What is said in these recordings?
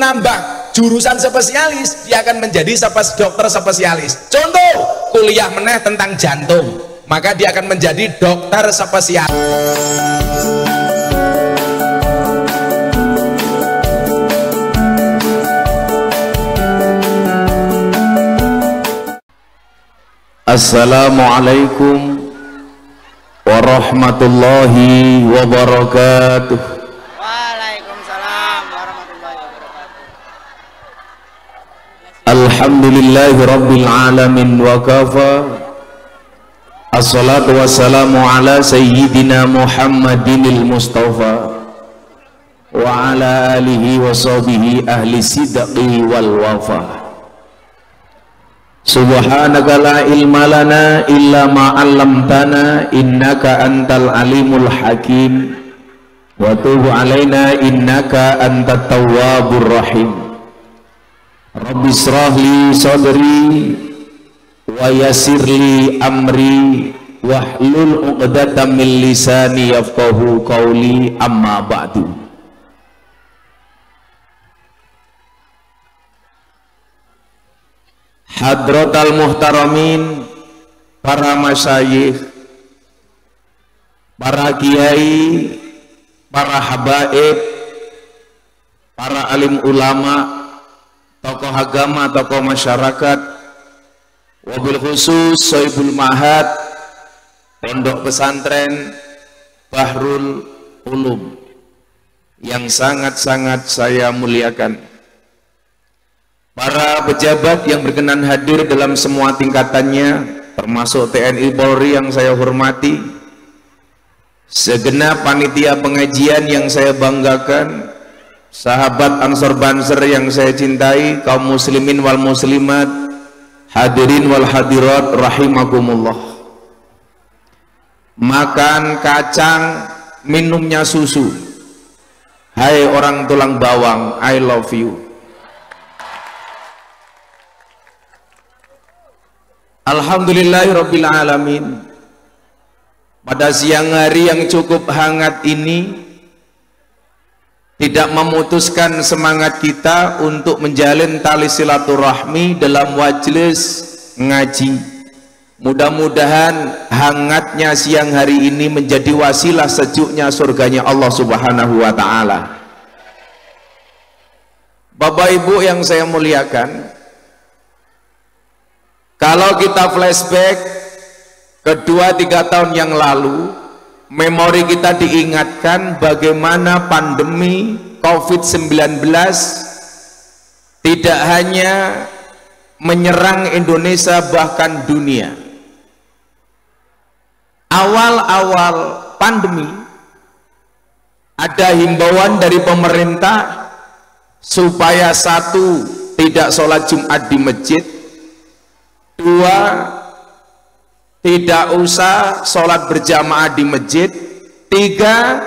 menambah jurusan spesialis, dia akan menjadi dokter spesialis. Contoh, kuliah meneh tentang jantung, maka dia akan menjadi dokter spesialis. Assalamualaikum warahmatullahi wabarakatuh. Waalaikumsalam warahmatullahi wabarakatuh. Alhamdulillahi rabbil alamin wa kafa. Assalatu wassalamu ala sayyidina Muhammadinil Mustafa wa ala alihi wa sahbihi ahli sidqi wal wafa. Subhanaka la ilma lana illa ma 'allamtana innaka antal alimul hakim wa tub alaina innaka antat tawwabur rahim. Rabbi israh li sadri wa yassir li amri wahlul 'uqdatam min lisani yafqahu qawli, amma ba'du. Hadratal muhtaramin, para masyayikh, para kiai, para habaib, para alim ulama, tokoh agama, tokoh masyarakat, wabil khusus Sohibul Ma'had Pondok Pesantren Bahrul Ulum yang sangat-sangat saya muliakan, para pejabat yang berkenan hadir dalam semua tingkatannya, termasuk TNI Polri yang saya hormati, segenap panitia pengajian yang saya banggakan, sahabat Ansor Banser yang saya cintai, kaum muslimin wal muslimat, hadirin wal hadirat rahimakumullah. Makan kacang, minumnya susu. Hai orang tulang bawang, I love you. Alhamdulillahirabbil alamin. Pada siang hari yang cukup hangat ini tidak memutuskan semangat kita untuk menjalin tali silaturahmi dalam majelis ngaji. Mudah-mudahan hangatnya siang hari ini menjadi wasilah sejuknya surganya Allah Subhanahu wa taala. Bapak Ibu yang saya muliakan, kalau kita flashback ke 2-3 tahun yang lalu, memori kita diingatkan bagaimana pandemi COVID-19 tidak hanya menyerang Indonesia bahkan dunia. Awal-awal pandemi ada himbauan dari pemerintah supaya satu, tidak sholat Jumat di masjid, dua, tidak usah sholat berjamaah di masjid, tiga,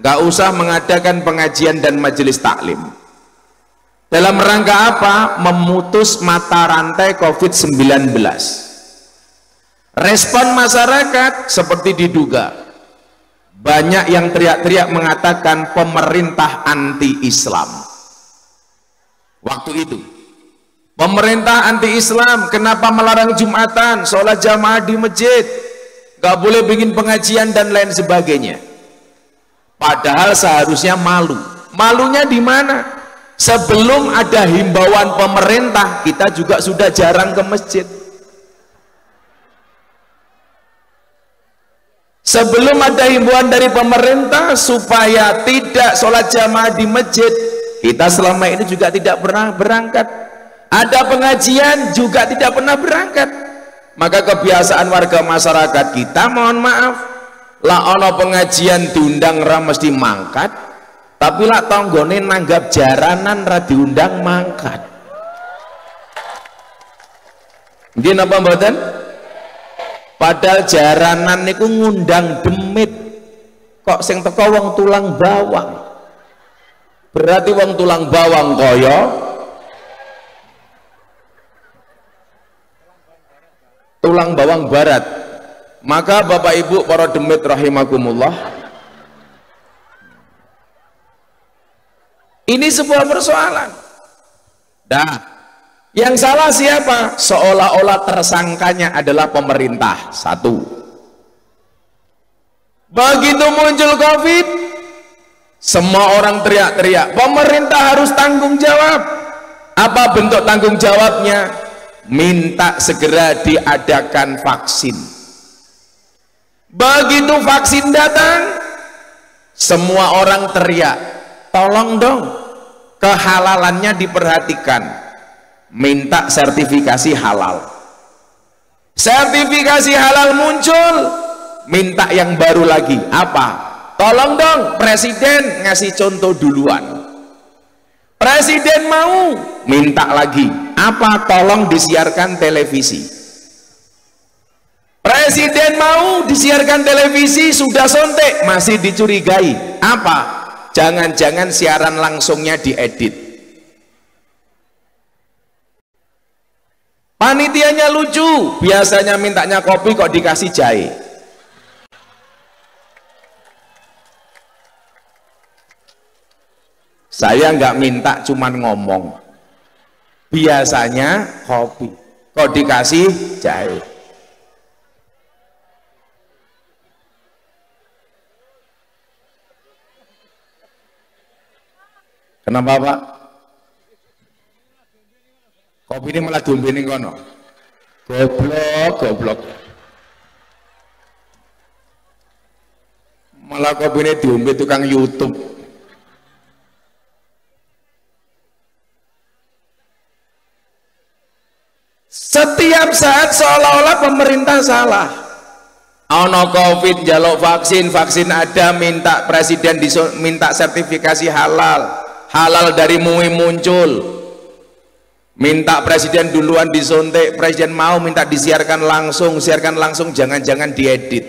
nggak usah mengadakan pengajian dan majelis taklim. Dalam rangka apa? Memutus mata rantai COVID-19. Respon masyarakat seperti diduga, banyak yang teriak-teriak mengatakan pemerintah anti-Islam. Waktu itu pemerintah anti-Islam, kenapa melarang Jumatan, sholat jamaah di masjid, gak boleh bikin pengajian dan lain sebagainya. Padahal seharusnya malu. Malunya di mana? Sebelum ada himbauan pemerintah, kita juga sudah jarang ke masjid. Sebelum ada himbauan dari pemerintah supaya tidak sholat jamaah di masjid, kita selama ini juga tidak pernah berangkat. Ada pengajian juga tidak pernah berangkat. Maka kebiasaan warga masyarakat kita, mohon maaf, lah ono pengajian diundang ra mesti mangkat, tapi lah tonggone nanggap jaranan ra diundang mangkat. Nggih napa mboten? Padahal jaranan niku ngundang demit, kok sing teko wong tulang bawang. Berarti wong tulang bawang kaya tulang bawang barat. Maka Bapak Ibu para demit rahimakumullah, Ini sebuah persoalan. Nah, yang salah siapa? Seolah-olah tersangkanya adalah pemerintah. Satu. Begitu muncul COVID, semua orang teriak-teriak, pemerintah harus tanggung jawab. Apa bentuk tanggung jawabnya? Minta segera diadakan vaksin. Begitu vaksin datang, semua orang teriak, tolong dong kehalalannya diperhatikan, minta sertifikasi halal. Sertifikasi halal muncul, minta yang baru lagi. Apa? Tolong dong presiden ngasih contoh duluan. Presiden mau, minta lagi. Apa? Tolong disiarkan televisi. Presiden mau disiarkan televisi, sudah sontek, masih dicurigai. Apa? Jangan-jangan siaran langsungnya diedit. Panitianya lucu, biasanya mintanya kopi kok dikasih jahe. Saya nggak minta, cuman ngomong. Biasanya kopi kok dikasih jahe. Kenapa Pak? Kopi ini malah diombenin kono. Goblok. Malah kopi ini diombe tukang YouTube. Setiap saat seolah-olah pemerintah salah. Ono COVID, jaluk vaksin ada, minta presiden minta sertifikasi halal. Halal dari MUI muncul, minta presiden duluan disuntik, presiden mau minta disiarkan langsung, jangan-jangan diedit.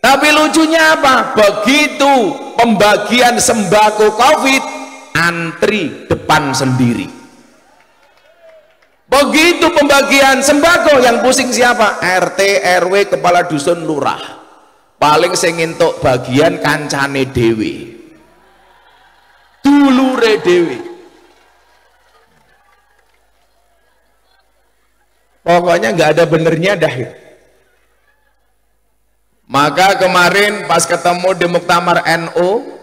Tapi lucunya apa? Begitu pembagian sembako COVID, antri depan sendiri. Begitu pembagian sembako, yang pusing siapa? RT, RW, kepala dusun, lurah. Paling sing entuk bagian kancane dewe, dulure dewe. Pokoknya nggak ada benernya dah. Maka kemarin pas ketemu di Muktamar NU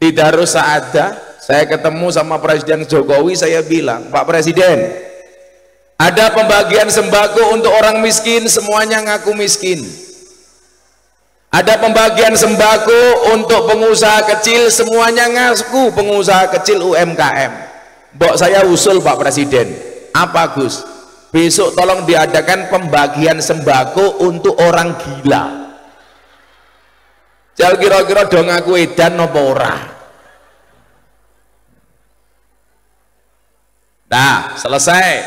di Darus Saadah, saya ketemu sama Presiden Jokowi, saya bilang, Pak Presiden, ada pembagian sembako untuk orang miskin, semuanya ngaku miskin. Ada pembagian sembako untuk pengusaha kecil, semuanya ngaku pengusaha kecil UMKM. Mbok saya usul Pak Presiden, apa Gus? Besok tolong diadakan pembagian sembako untuk orang gila. Jal kira-kira dong aku edan apa ora? Nah, selesai.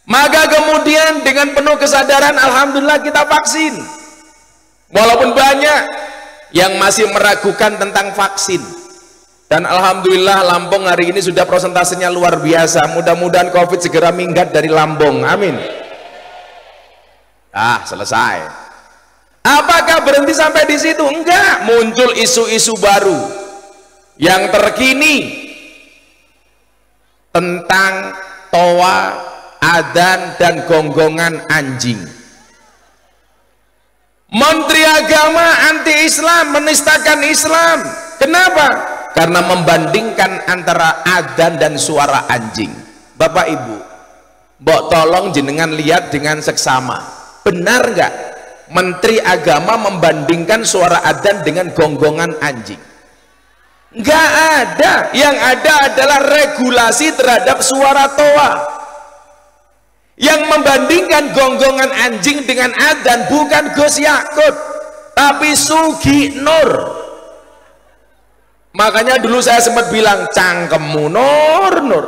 Maka kemudian dengan penuh kesadaran, alhamdulillah kita vaksin. Walaupun banyak yang masih meragukan tentang vaksin, dan alhamdulillah Lampung hari ini sudah prosentasenya luar biasa. Mudah-mudahan COVID segera minggat dari Lampung, amin. Selesai. Apakah berhenti sampai di situ? Enggak, muncul isu-isu baru yang terkini tentang toa, adzan, dan gonggongan anjing. Menteri Agama anti-Islam, menistakan Islam. Kenapa? Karena membandingkan antara adzan dan suara anjing. Bapak Ibu, mbok tolong jenengan lihat dengan seksama. Benar nggak Menteri Agama membandingkan suara adzan dengan gonggongan anjing? Nggak ada. Yang ada adalah regulasi terhadap suara toa. Yang membandingkan gonggongan anjing dengan adzan bukan Gus Yakut, tapi Sugi Nur. Makanya dulu saya sempat bilang, cangkemmu Nur.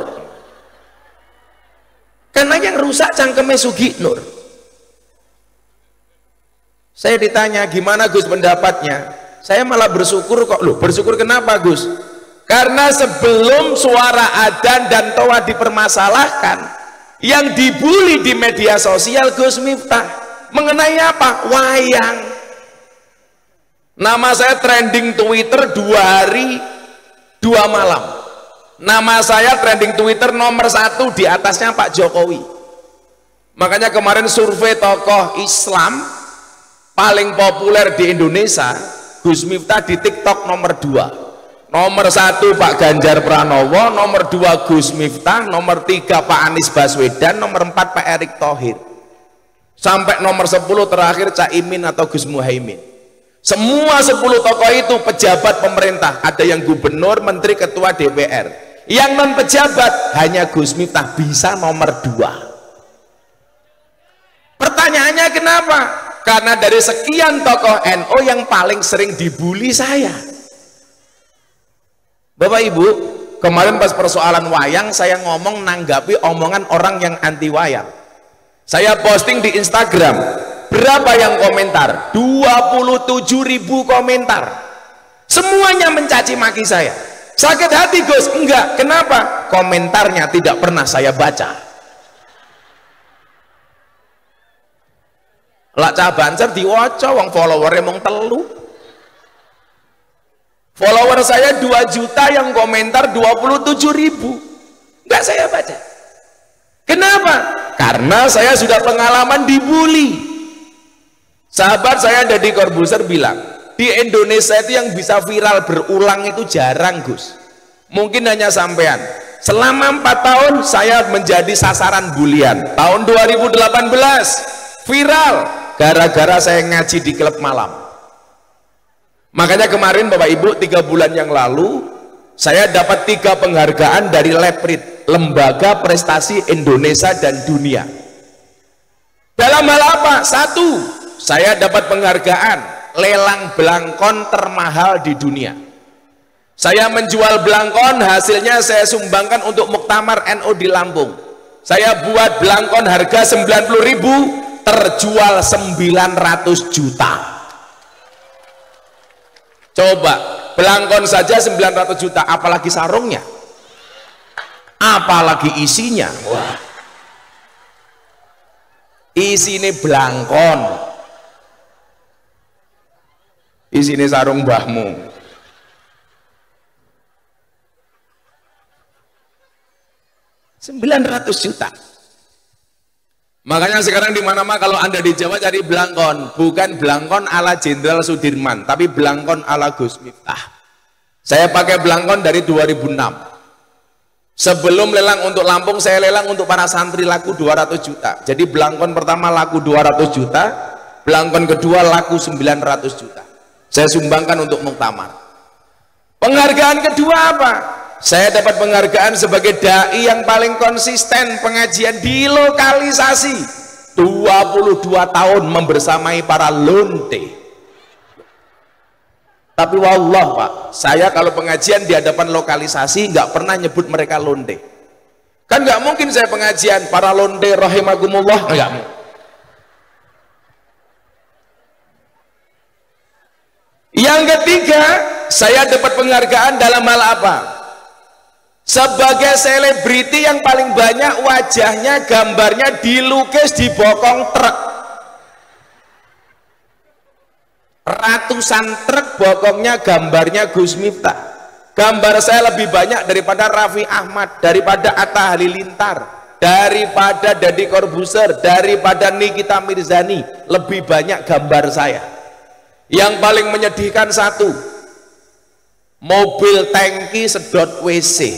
Karena yang rusak cangkemnya Sugi Nur. Saya ditanya, gimana Gus pendapatnya? Saya malah bersyukur kok. Loh, bersyukur kenapa Gus? Karena sebelum suara adzan dan toa dipermasalahkan, yang dibully di media sosial Gus Miftah mengenai apa? Wayang. Nama saya trending Twitter 2 hari 2 malam. Nama saya trending Twitter nomor 1, di atasnya Pak Jokowi. Makanya kemarin survei tokoh Islam paling populer di Indonesia, Gus Miftah di TikTok nomor 2. Nomor 1 Pak Ganjar Pranowo, nomor 2 Gus Miftah, nomor 3 Pak Anies Baswedan, nomor 4 Pak Erick Thohir. Sampai nomor 10 terakhir Caimin atau Gus Muhaimin. Semua 10 tokoh itu pejabat pemerintah, ada yang gubernur, menteri, ketua DPR. Yang non pejabat hanya Gus Miftah bisa nomor 2. Pertanyaannya kenapa? Karena dari sekian tokoh NU yang paling sering dibully saya. Bapak Ibu, kemarin pas persoalan wayang saya ngomong nanggapi omongan orang yang anti wayang. Saya posting di Instagram, berapa yang komentar? 27.000 komentar. Semuanya mencaci maki saya. Sakit hati Gus? Enggak. Kenapa? Komentarnya tidak pernah saya baca. Lak cah banser diwaca wong follower emang telu. Follower saya 2 juta, yang komentar 27.000. Enggak saya baca. Kenapa? Karena saya sudah pengalaman dibully. Sahabat saya Deddy Corbuzier bilang, di Indonesia itu yang bisa viral berulang itu jarang Gus. Mungkin hanya sampean. Selama 4 tahun saya menjadi sasaran bulian. Tahun 2018 viral gara-gara saya ngaji di klub malam. Makanya kemarin Bapak Ibu 3 bulan yang lalu saya dapat 3 penghargaan dari Leprit, Lembaga Prestasi Indonesia dan Dunia. Dalam hal apa? 1, saya dapat penghargaan lelang belangkon termahal di dunia. Saya menjual belangkon, hasilnya saya sumbangkan untuk Muktamar NU di Lampung. Saya buat belangkon harga 90.000, terjual 900 juta. Coba belangkon saja 900 juta, apalagi sarungnya, apalagi isinya. Wah, isine belangkon, isine sarung mbahmu. 900 juta. Makanya sekarang di mana-mana kalau Anda di Jawa cari belangkon, bukan belangkon ala Jenderal Sudirman, tapi belangkon ala Gus Miftah. Saya pakai belangkon dari 2006. Sebelum lelang untuk Lampung, saya lelang untuk para santri laku 200 juta. Jadi belangkon pertama laku 200 juta, belangkon kedua laku 900 juta. Saya sumbangkan untuk Muktamar. Penghargaan kedua apa? Saya dapat penghargaan sebagai dai yang paling konsisten pengajian di lokalisasi. 22 tahun membersamai para lonte. Tapi wallah Pak, saya kalau pengajian di hadapan lokalisasi nggak pernah nyebut mereka lonte. Kan nggak mungkin saya pengajian para lonte rahimakumullah, nggak mungkin. Yang ketiga, saya dapat penghargaan dalam hal apa? Sebagai selebriti yang paling banyak wajahnya, gambarnya dilukis di bokong truk. Ratusan truk bokongnya gambarnya Gus Miftah. Gambar saya lebih banyak daripada Raffi Ahmad, daripada Atta Halilintar, daripada Deddy Corbuzier, daripada Nikita Mirzani. Lebih banyak gambar saya. Yang paling menyedihkan satu, mobil tangki sedot WC,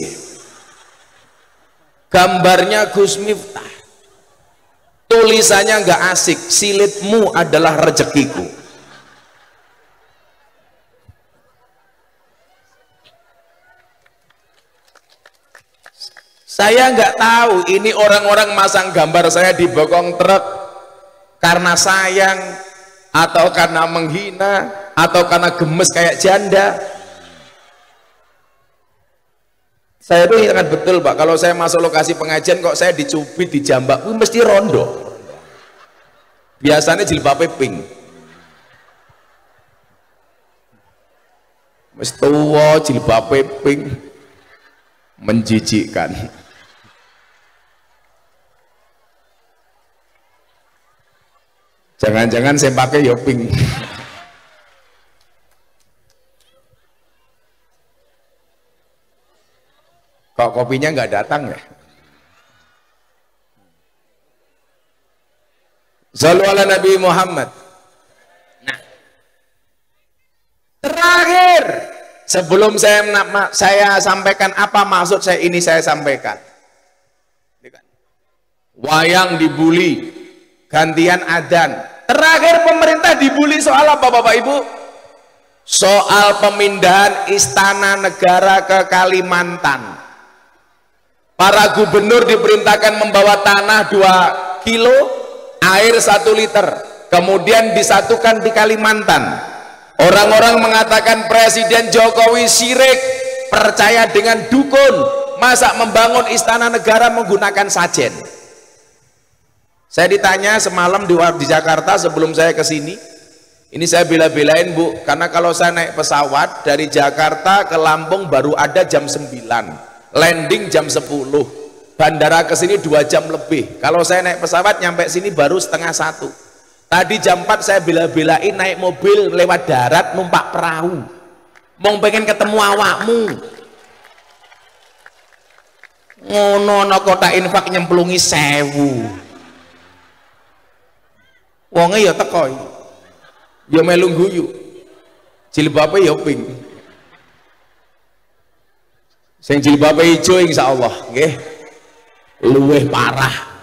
gambarnya Gus Miftah, tulisannya nggak asik, silitmu adalah rezekiku. Saya nggak tahu ini orang-orang masang gambar saya di bokong truk karena sayang, atau karena menghina, atau karena gemes kayak janda. Saya tuh ingat betul Pak, kalau saya masuk lokasi pengajian kok saya dicubit, dijambak, mesti rondo. Biasanya jilbabnya pink. Mesti tua jilbabnya pink, menjijikkan. Jangan-jangan saya pakai ya pink. Kok kopinya nggak datang ya? Shallu ala Nabi Muhammad. Nah, terakhir sebelum saya sampaikan apa maksud saya sampaikan. Wayang dibully, gantian adzan. Terakhir pemerintah dibully soal apa Bapak Ibu? Soal pemindahan istana negara ke Kalimantan. Para gubernur diperintahkan membawa tanah 2 kilo, air 1 liter, kemudian disatukan di Kalimantan. Orang-orang mengatakan Presiden Jokowi syirik, percaya dengan dukun, masa membangun istana negara menggunakan sajen. Saya ditanya semalam di Jakarta sebelum saya ke sini, ini saya bela-belain Bu, karena kalau saya naik pesawat dari Jakarta ke Lampung baru ada jam 9, landing jam 10, bandara ke sini 2 jam lebih. Kalau saya naik pesawat nyampe sini baru setengah 1. Tadi jam 4 saya bela-belain naik mobil lewat darat numpak perahu, mau pengen ketemu awakmu. Ngono kota infak nyemplungi 1000. Wonge ya teko ya melu guyu, jilbabe ya pink, sing jilbabe ijo insyaallah nggih luwih parah.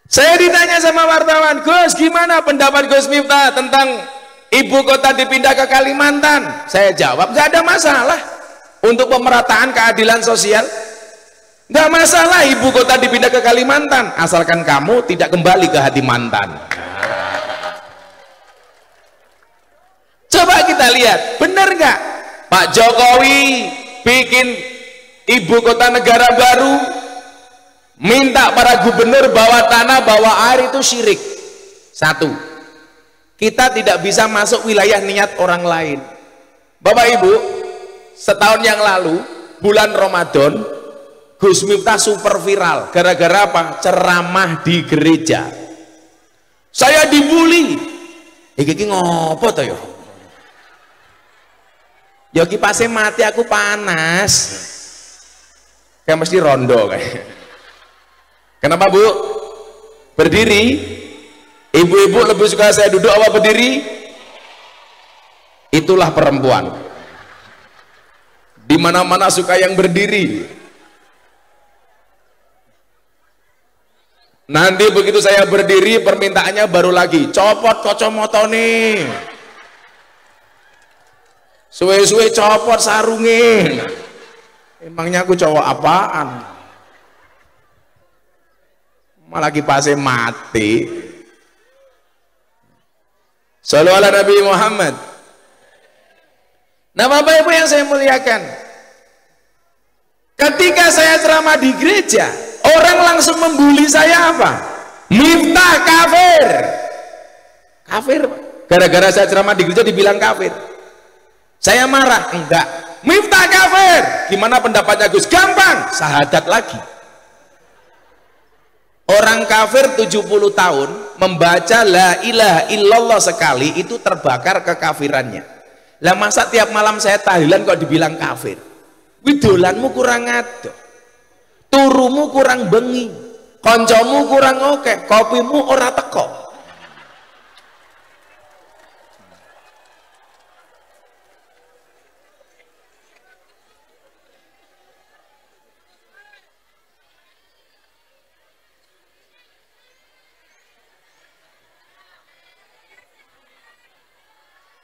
Saya ditanya sama wartawan, Gus gimana pendapat Gus Miftah tentang ibu kota dipindah ke Kalimantan? Saya jawab nggak ada masalah. Untuk pemerataan keadilan sosial nggak masalah ibu kota dipindah ke Kalimantan, asalkan kamu tidak kembali ke hati mantan. Coba kita lihat benar nggak Pak Jokowi bikin ibu kota negara baru, minta para gubernur bawa tanah bawa air, itu syirik. Satu, kita tidak bisa masuk wilayah niat orang lain. Bapak Ibu, setahun yang lalu bulan Ramadan Gus Miftah super viral gara-gara apa? Ceramah di gereja. Saya dibully. Iki ngopo to yo? Ya kipase mati aku panas. Kayak mesti rondo kayak. Kenapa Bu? Berdiri. Ibu-ibu lebih suka saya duduk apa berdiri? Itulah perempuan. Di mana-mana suka yang berdiri. Nanti begitu saya berdiri permintaannya baru lagi, copot kacamata nih, suwe-suwe copot sarungin. Emangnya aku cowok apaan? Malah kipase mati. Shallu ala Nabi Muhammad. Nah Bapak Ibu yang saya muliakan, ketika saya ceramah di gereja, orang langsung membuli saya apa? Miftah kafir. Kafir gara-gara saya ceramah di gereja dibilang kafir. Saya marah, enggak, Miftah kafir. Gimana pendapatnya Gus? Gampang, syahadat lagi. Orang kafir 70 tahun membaca la ilaha illallah sekali itu terbakar kekafirannya. Lah masa tiap malam saya tahlilan kok dibilang kafir? Widolanmu kurang adoh, turumu kurang bengi, koncomu kurang oke, kopimu ora teko.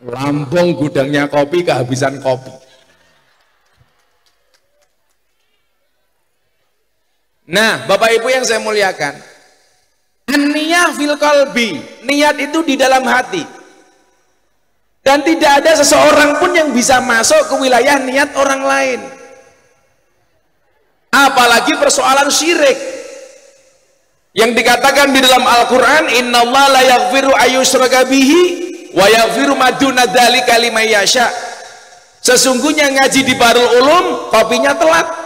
Lampung gudangnya kopi kehabisan kopi. Nah Bapak Ibu yang saya muliakan, an-niyah fil qalbi, niat itu di dalam hati, dan tidak ada seseorang pun yang bisa masuk ke wilayah niat orang lain, apalagi persoalan syirik yang dikatakan di dalam Al-Quran, innallaha la yaghfiru ayyushraka bihi wa yaghfiru ma duna dzalika liman yasha. Sesungguhnya ngaji di Darul Ulum kopinya telat.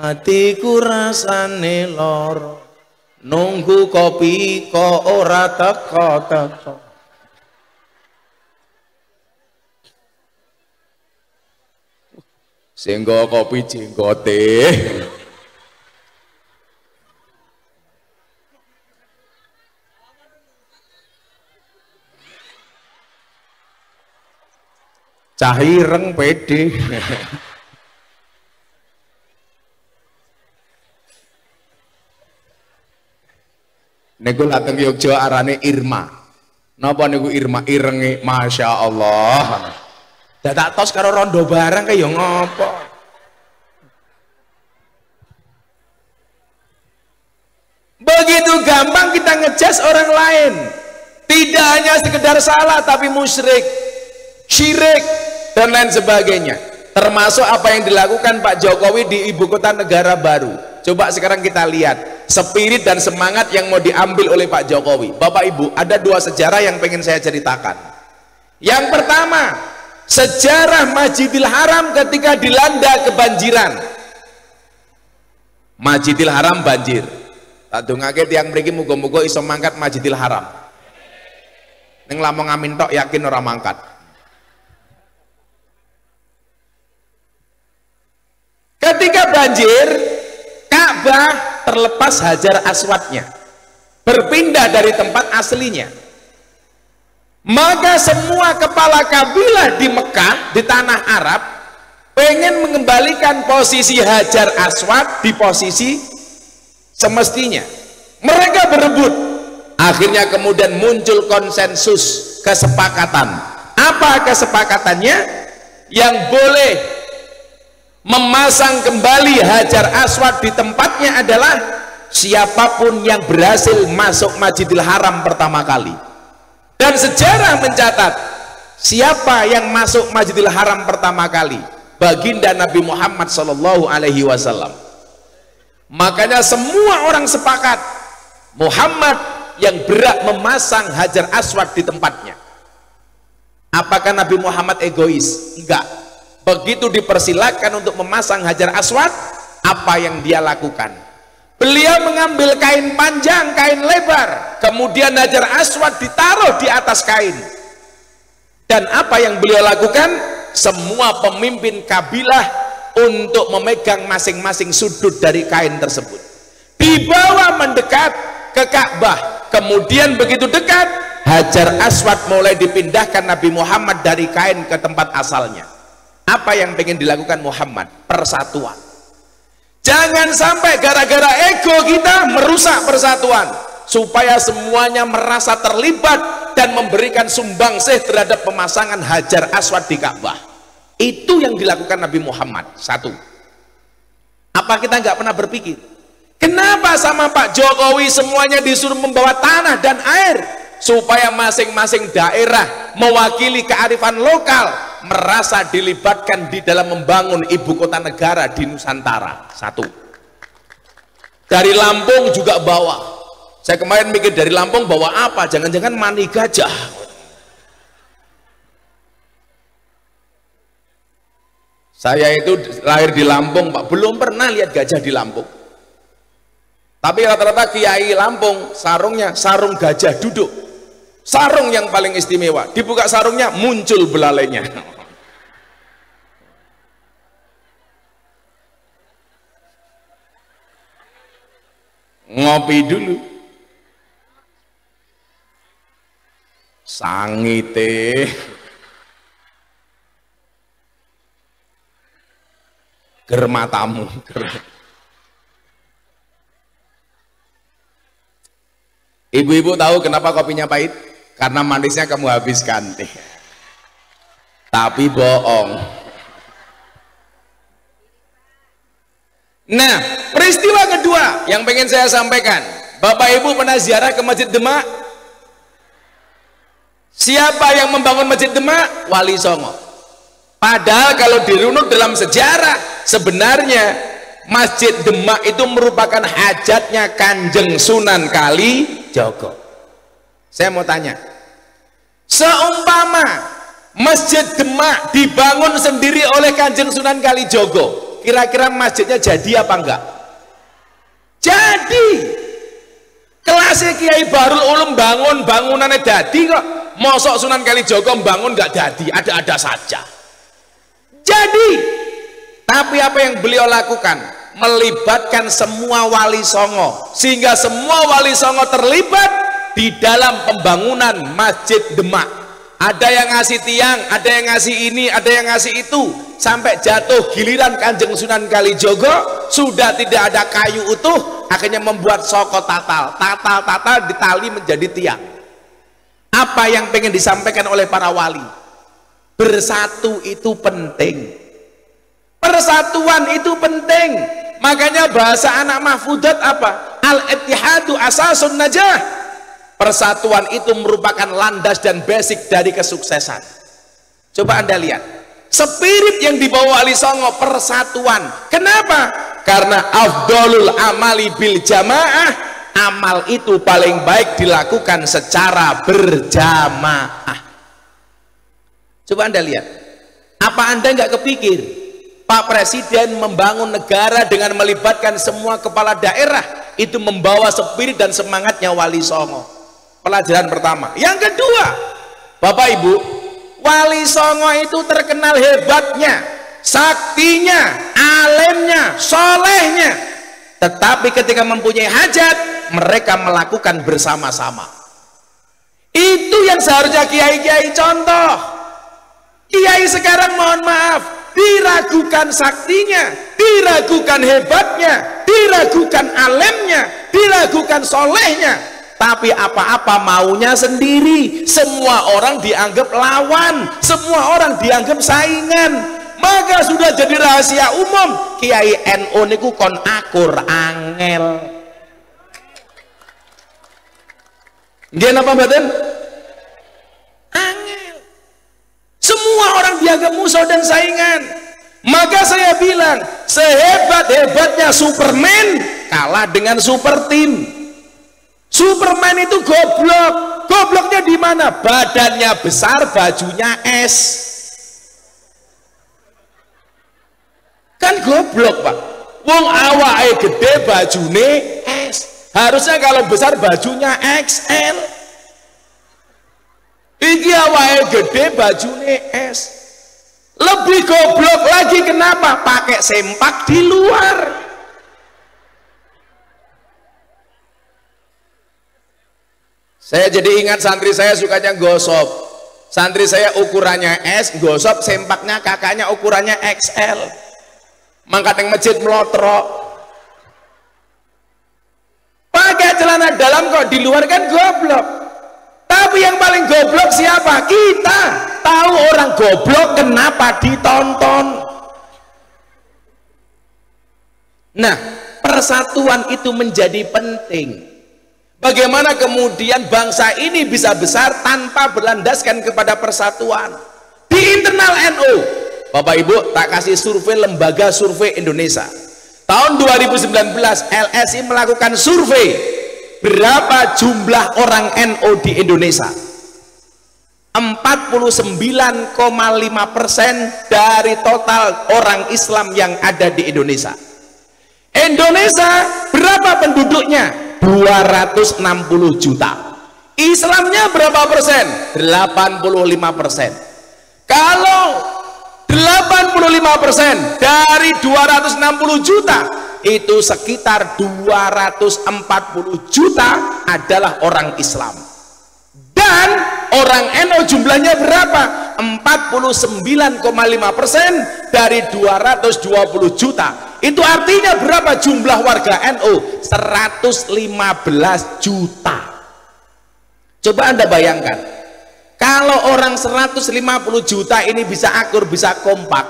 atiku rasane loro nunggu kopi kok ora teko-teko. Sehingga kopi jenggote. Cahireng pede. Niku lateng Yogya arane Irma. Napa niku Irma? Irenge Masya Allah. Dadak tos karo rondo barang kaya ngopo. Begitu gampang kita ngejudge orang lain. Tidak hanya sekedar salah tapi musyrik, syirik dan lain sebagainya. Termasuk apa yang dilakukan Pak Jokowi di ibu kota negara baru. Coba sekarang kita lihat spirit dan semangat yang mau diambil oleh Pak Jokowi. Bapak Ibu, ada dua sejarah yang pengen saya ceritakan. Yang pertama, sejarah Masjidil Haram ketika dilanda kebanjiran. Masjidil Haram banjir. Tak dongake tiyang mriki muga-muga iso mangkat Masjidil Haram. Ning lamun ngamin tok yakin ora mangkat. Ketika banjir, Ka'bah terlepas Hajar Aswadnya, berpindah dari tempat aslinya. Maka semua kepala kabilah di Mekah, di tanah Arab, pengen mengembalikan posisi Hajar Aswad di posisi semestinya. Mereka berebut. Akhirnya kemudian muncul konsensus, kesepakatan. Apa kesepakatannya? Yang boleh memasang kembali Hajar Aswad di tempatnya adalah siapapun yang berhasil masuk Masjidil Haram pertama kali. Dan sejarah mencatat siapa yang masuk Masjidil Haram pertama kali? Baginda Nabi Muhammad SAW. Makanya semua orang sepakat Muhammad yang berhak memasang Hajar Aswad di tempatnya. Apakah Nabi Muhammad egois? Enggak. Begitu dipersilakan untuk memasang Hajar Aswad, apa yang dia lakukan? Beliau mengambil kain panjang, kain lebar, kemudian Hajar Aswad ditaruh di atas kain. Dan apa yang beliau lakukan? Semua pemimpin kabilah untuk memegang masing-masing sudut dari kain tersebut. Dibawa mendekat ke Ka'bah. Kemudian begitu dekat, Hajar Aswad mulai dipindahkan Nabi Muhammad dari kain ke tempat asalnya. Apa yang ingin dilakukan Muhammad? Persatuan. Jangan sampai gara-gara ego kita merusak persatuan, supaya semuanya merasa terlibat dan memberikan sumbangsih terhadap pemasangan Hajar Aswad di Ka'bah. Itu yang dilakukan Nabi Muhammad. Satu. Apa kita nggak pernah berpikir, kenapa sama Pak Jokowi semuanya disuruh membawa tanah dan air, supaya masing-masing daerah mewakili kearifan lokal merasa dilibatkan di dalam membangun ibu kota negara di Nusantara. Satu. Dari Lampung juga bawa. Saya kemarin mikir dari Lampung bawa apa? Jangan-jangan mani gajah. Saya itu lahir di Lampung, Pak, belum pernah lihat gajah di Lampung. Tapi rata-rata kiai Lampung sarungnya sarung gajah duduk. Sarung yang paling istimewa. Dibuka sarungnya muncul belalainya. Ngopi dulu. Sangite. Germatamu. Ibu-ibu tahu kenapa kopinya pahit? Karena manisnya kamu habiskan. Tapi bohong. Nah, peristiwa kedua yang pengen saya sampaikan. Bapak Ibu pernah ziarah ke Masjid Demak? Siapa yang membangun Masjid Demak? Wali Songo. Padahal kalau dirunut dalam sejarah, sebenarnya Masjid Demak itu merupakan hajatnya Kanjeng Sunan Kalijogo. Saya mau tanya, seumpama Masjid Demak dibangun sendiri oleh Kanjeng Sunan Kalijogo, kira-kira masjidnya jadi apa enggak? Jadi. Kelasnya Kiai Bahrul Ulum bangun bangunannya jadi kok. Mosok Sunan Kalijaga bangun enggak jadi, ada-ada saja. Jadi, tapi apa yang beliau lakukan? Melibatkan semua wali songo, sehingga semua wali songo terlibat di dalam pembangunan Masjid Demak. Ada yang ngasih tiang, ada yang ngasih ini, ada yang ngasih itu, sampai jatuh giliran Kanjeng Sunan Kalijaga sudah tidak ada kayu utuh, akhirnya membuat soko tatal ditali menjadi tiang. Apa yang pengen disampaikan oleh para wali? Bersatu itu penting, persatuan itu penting. Makanya bahasa anak mahfudat apa? Al-ittihadu asasun najah. Persatuan itu merupakan landas dan basic dari kesuksesan. Coba Anda lihat spirit yang dibawa wali songo, persatuan. Kenapa? Karena afdolul amali bil jamaah, amal itu paling baik dilakukan secara berjamaah. Coba Anda lihat, apa Anda nggak kepikir Pak Presiden membangun negara dengan melibatkan semua kepala daerah, itu membawa spirit dan semangatnya wali songo. Pelajaran pertama. Yang kedua, Bapak Ibu, wali songo itu terkenal hebatnya, saktinya, alemnya, solehnya, tetapi ketika mempunyai hajat mereka melakukan bersama-sama. Itu yang seharusnya kiai-kiai contoh. Kiai sekarang mohon maaf, diragukan saktinya, diragukan hebatnya, diragukan alemnya, diragukan solehnya, tapi apa-apa maunya sendiri. Semua orang dianggap lawan, semua orang dianggap saingan. Maka sudah jadi rahasia umum, Kiai NU niku kon akur angel. Nggih napa mboten? Angel. Semua orang dianggap musuh dan saingan. Maka saya bilang, sehebat-hebatnya Superman kalah dengan super team. Superman itu goblok. Gobloknya di mana? Badannya besar, bajunya es. Kan goblok, Pak. Wong awake gede, bajune es. Harusnya kalau besar bajunya XL. Iki awake gede, bajune es. Lebih goblok lagi, kenapa? Pakai sempak di luar. Saya jadi ingat santri saya sukanya gosop. Santri saya ukurannya S, gosop sempaknya kakaknya ukurannya XL. Mangkat yang masjid melotrok. Pakai celana dalam kok, di luar kan goblok. Tapi yang paling goblok siapa? Kita. Tahu orang goblok kenapa ditonton. Nah, persatuan itu menjadi penting. Bagaimana kemudian bangsa ini bisa besar tanpa berlandaskan kepada persatuan? Di internal NU, Bapak Ibu, tak kasih survei Lembaga Survei Indonesia. Tahun 2019 LSI melakukan survei berapa jumlah orang NU di Indonesia. 49,5% dari total orang Islam yang ada di Indonesia. Indonesia berapa penduduknya? 260 juta. Islamnya berapa persen? 85%. Kalau 85% dari 260 juta, itu sekitar 240 juta adalah orang Islam. Dan orang NU jumlahnya berapa? 49,5% dari 220 juta. Itu artinya berapa jumlah warga NU? 115 juta. Coba Anda bayangkan, kalau orang 150 juta ini bisa akur, bisa kompak,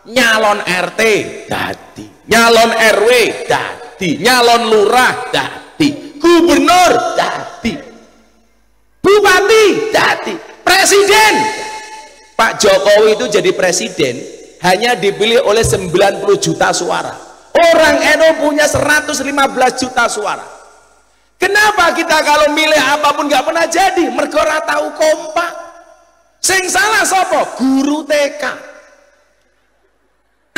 nyalon RT dadi, nyalon RW dadi, nyalon lurah dadi, gubernur dadi, bupati dadi, presiden. Pak Jokowi itu jadi presiden hanya dipilih oleh 90 juta suara. Orang NU punya 115 juta suara. Kenapa kita kalau milih apapun nggak pernah jadi? Mergo ora tahu kompak. Sing salah sapa? Guru TK.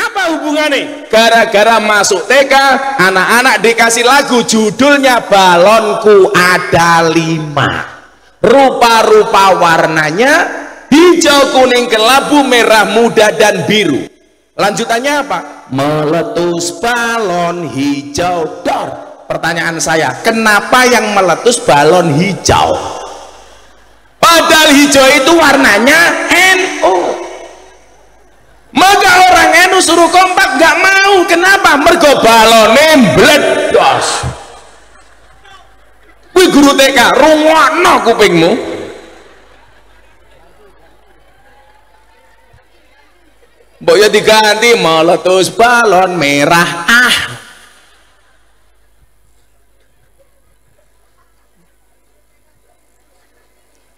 Apa Apa hubungannya? Gara-gara masuk TK, anak-anak dikasih lagu judulnya Balonku Ada 5. Rupa-rupa warnanya hijau, kuning, kelabu, merah, muda, dan biru. Lanjutannya apa? Meletus balon hijau dor. Pertanyaan saya, kenapa yang meletus balon hijau? Padahal hijau itu warnanya NU. Maka orang NU suruh kompak gak mau. Kenapa? Mergo balone mbledos. Kuwi guru TK, rungokno kupingmu. Mbok ya diganti meletus balon merah.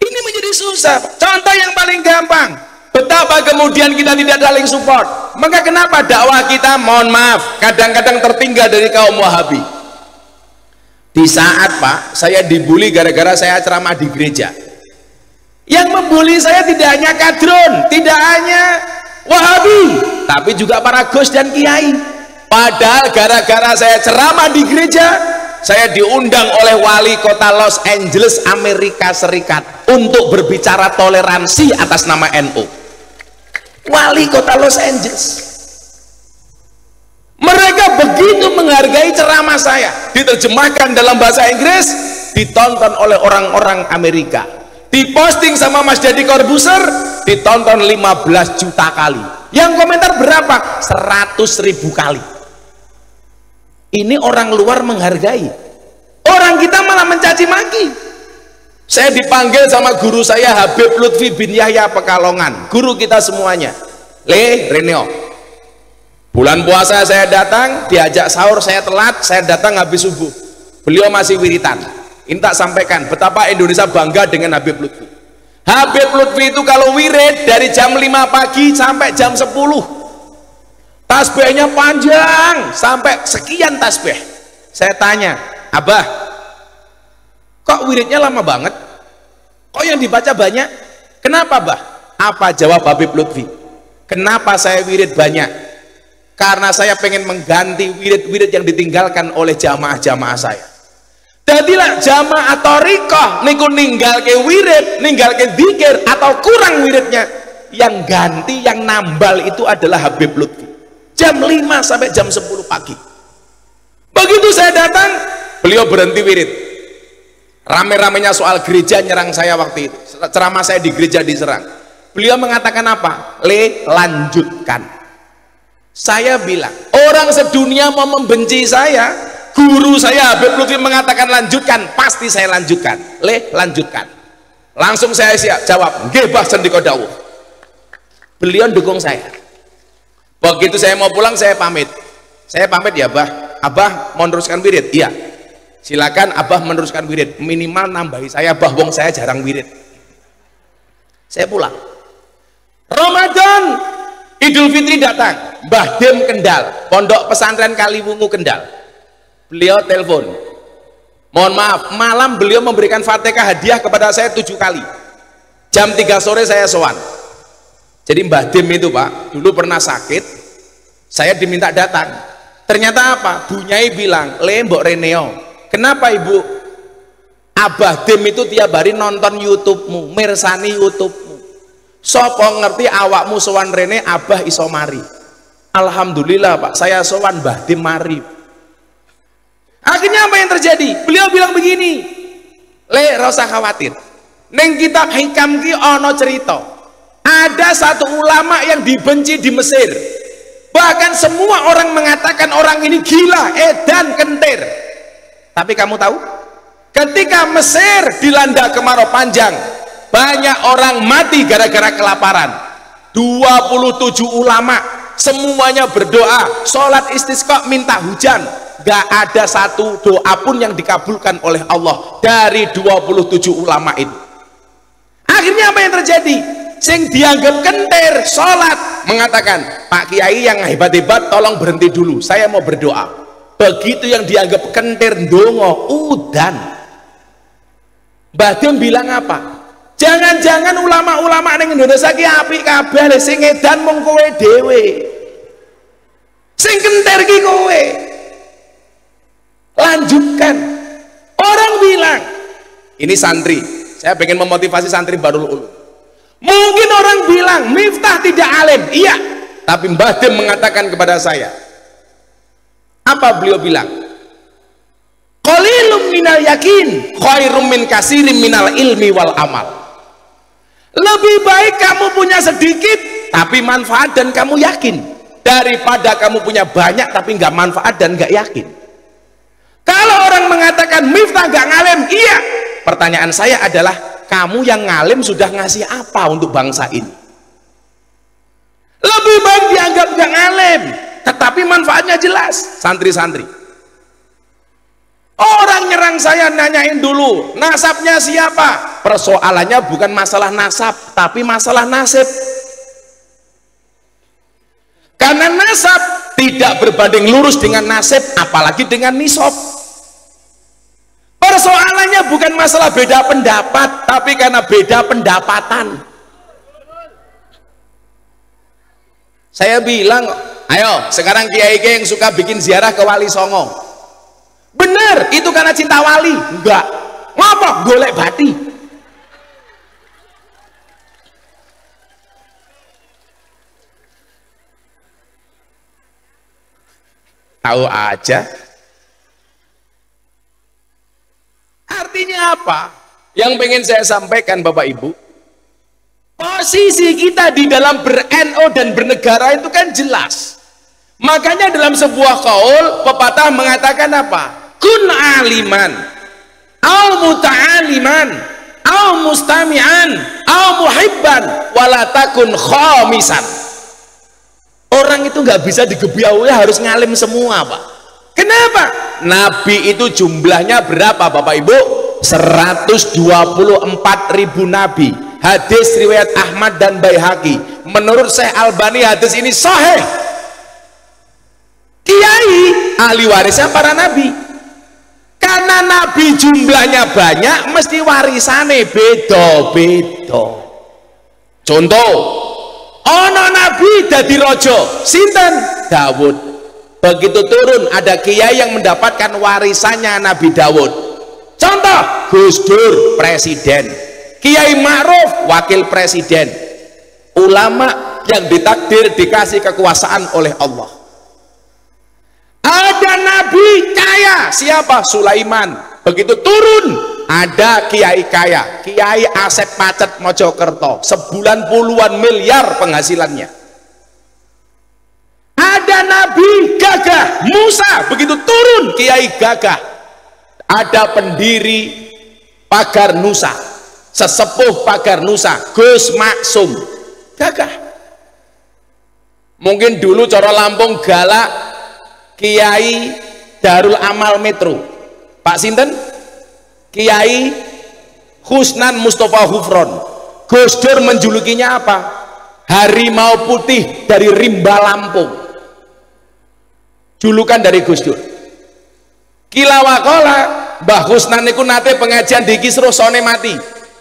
Ini menjadi susah. Contoh yang paling gampang, betapa kemudian kita tidak saling support. Maka kenapa dakwah kita, mohon maaf, kadang-kadang tertinggal dari kaum Wahabi. Di saat Pak, saya dibully gara-gara saya ceramah di gereja. Yang membuli saya tidak hanya kadrun, tidak hanya Wahabi, tapi juga para gus dan kiai. Padahal gara-gara saya ceramah di gereja, saya diundang oleh wali kota Los Angeles, Amerika Serikat, untuk berbicara toleransi atas nama NU. Wali kota Los Angeles. Mereka begitu menghargai ceramah saya, diterjemahkan dalam bahasa Inggris, ditonton oleh orang-orang Amerika, diposting sama Mas Deddy Corbuzier, ditonton 15 juta kali. Yang komentar berapa? 100.000 kali. Ini orang luar menghargai, orang kita malah mencaci maki. Saya dipanggil sama guru saya Habib Lutfi bin Yahya Pekalongan, guru kita semuanya. Reneo, bulan puasa saya datang, diajak sahur saya telat, saya datang habis subuh, beliau masih wiritan. Ini tak sampaikan betapa Indonesia bangga dengan Habib Lutfi. Habib Lutfi itu kalau wirid dari jam 5 pagi sampai jam 10, tasbihnya panjang sampai sekian tasbih. Saya tanya, Abah, kok wiridnya lama banget? Kok yang dibaca banyak? Kenapa, Bah? Apa jawab Habib Lutfi? Kenapa saya wirid banyak? Karena saya pengen mengganti wirid-wirid yang ditinggalkan oleh jamaah-jamaah saya. Jadilah jamaah thariqah niku ninggal ke wirid, ninggal ke dzikir atau kurang wiridnya, yang ganti, yang nambal itu adalah Habib Lutfi. Jam 5 sampai jam 10 pagi. Begitu saya datang, beliau berhenti wirid. Rame-ramenya soal gereja nyerang saya waktu itu. Ceramah saya di gereja diserang. Beliau mengatakan apa? Lanjutkan. Saya bilang, orang sedunia mau membenci saya, guru saya Habib Lutfi mengatakan lanjutkan, pasti saya lanjutkan. Lanjutkan. Langsung saya siap jawab, nggih Bah sendika dawuh. Beliau dukung saya. Begitu saya mau pulang, saya pamit. Saya pamit ya Bah. Abah mau meneruskan wirid? Iya. Silakan Abah meneruskan wirid. Minimal nambahi saya Bah, wong saya jarang wirid. Saya pulang. Ramadan, Idul Fitri datang. Mbah Dem Kendal, Pondok Pesantren Kaliwungu Kendal. Beliau telepon. Mohon maaf, malam beliau memberikan Fatihah hadiah kepada saya 7 kali. Jam 3 sore saya sowan. Jadi Mbah Dem itu Pak, dulu pernah sakit, saya diminta datang. Ternyata apa? Bu Nyai bilang, Mbok Reneo, kenapa Ibu? Abah Dem itu tiap hari nonton YouTube-mu, mirsani YouTube-mu. Sopo ngerti awakmu sowan rene, Abah iso mari. Alhamdulillah Pak, saya sowan Mbah Dem mari. Akhirnya apa yang terjadi? Beliau bilang begini, ra usah khawatir. Neng kitab hikam ki ono cerita. Ada satu ulama yang dibenci di Mesir. Bahkan semua orang mengatakan orang ini gila, edan, kentir. Tapi kamu tahu? Ketika Mesir dilanda kemarau panjang, banyak orang mati gara-gara kelaparan. 27 ulama semuanya berdoa, sholat istisqa minta hujan. Gak ada satu doa pun yang dikabulkan oleh Allah dari 27 ulama itu. Akhirnya apa yang terjadi? Sing dianggap kentir sholat mengatakan, Pak Kiai yang hebat-hebat tolong berhenti dulu, saya mau berdoa. Begitu yang dianggap kentir ndonga udan. Mbah Dem bilang apa? Jangan-jangan ulama-ulama ning Indonesia ki apik kabeh, sing edan mung kowe dhewe. Sing kenter ki kowe. Lanjutkan. Orang bilang, ini santri, saya pengen memotivasi santri Bahrul Ulum. Mungkin orang bilang Miftah tidak alim, iya, tapi Mbah Dem mengatakan kepada saya, apa beliau bilang? Qalilum minal yakin khairum min kasirim minal ilmi wal amal. Lebih baik kamu punya sedikit tapi manfaat dan kamu yakin, daripada kamu punya banyak tapi nggak manfaat dan nggak yakin. Kalau orang mengatakan Miftah nggak ngalim, iya, pertanyaan saya adalah kamu yang ngalim sudah ngasih apa untuk bangsa ini? Lebih baik dianggap nggak ngalim tetapi manfaatnya jelas. Santri-santri, orang nyerang saya nanyain dulu nasabnya siapa. Persoalannya bukan masalah nasab tapi masalah nasib. Karena nasab tidak berbanding lurus dengan nasib, apalagi dengan nisab. Persoalannya bukan masalah beda pendapat, tapi karena beda pendapatan. Saya bilang, ayo sekarang kiai-kiai yang suka bikin ziarah ke Wali Songo, bener itu karena cinta wali? Enggak. Ngapa? Golek bati. Tahu aja. Artinya apa? Yang pengen saya sampaikan Bapak Ibu, posisi kita di dalam ber-NU dan bernegara itu kan jelas. Makanya dalam sebuah qaul pepatah mengatakan apa? Kun aliman au muta'aliman au mustami'an au muhibban wala takun khamisan. Orang itu nggak bisa digebiaui harus ngalim semua, Pak. Kenapa? Nabi itu jumlahnya berapa Bapak Ibu? 124.000 nabi. Hadis riwayat Ahmad dan Baihaqi. Menurut Syekh Albani hadis ini sahih. Kiai ahli warisnya para nabi. Karena nabi jumlahnya banyak, mesti warisane beda-beda. Contoh, ono nabi dadi raja, sinten? Daud. Begitu turun ada kiai yang mendapatkan warisannya Nabi Daud. Contoh, Gus Dur presiden, Kiai Ma'ruf wakil presiden, ulama yang ditakdir dikasih kekuasaan oleh Allah. Ada nabi kaya, siapa? Sulaiman. Begitu turun ada kiai kaya, Kiai Asep Pacet Mojokerto, sebulan puluhan miliar penghasilannya. Ada nabi gagah, Musa. Begitu turun kiai gagah, ada pendiri Pagar Nusa, sesepuh Pagar Nusa, Gus Maksum, gagah. Mungkin dulu cara Lampung galak Kiai Darul Amal Metro, Pak sinten? Kiai Husnan Mustafa Hufron. Gus Dur menjulukinya apa? Harimau putih dari rimba Lampung. Julukan dari Gus Dur. Kilawakola Mbah Husnan niku nate pengajian di Kisruh sone mati.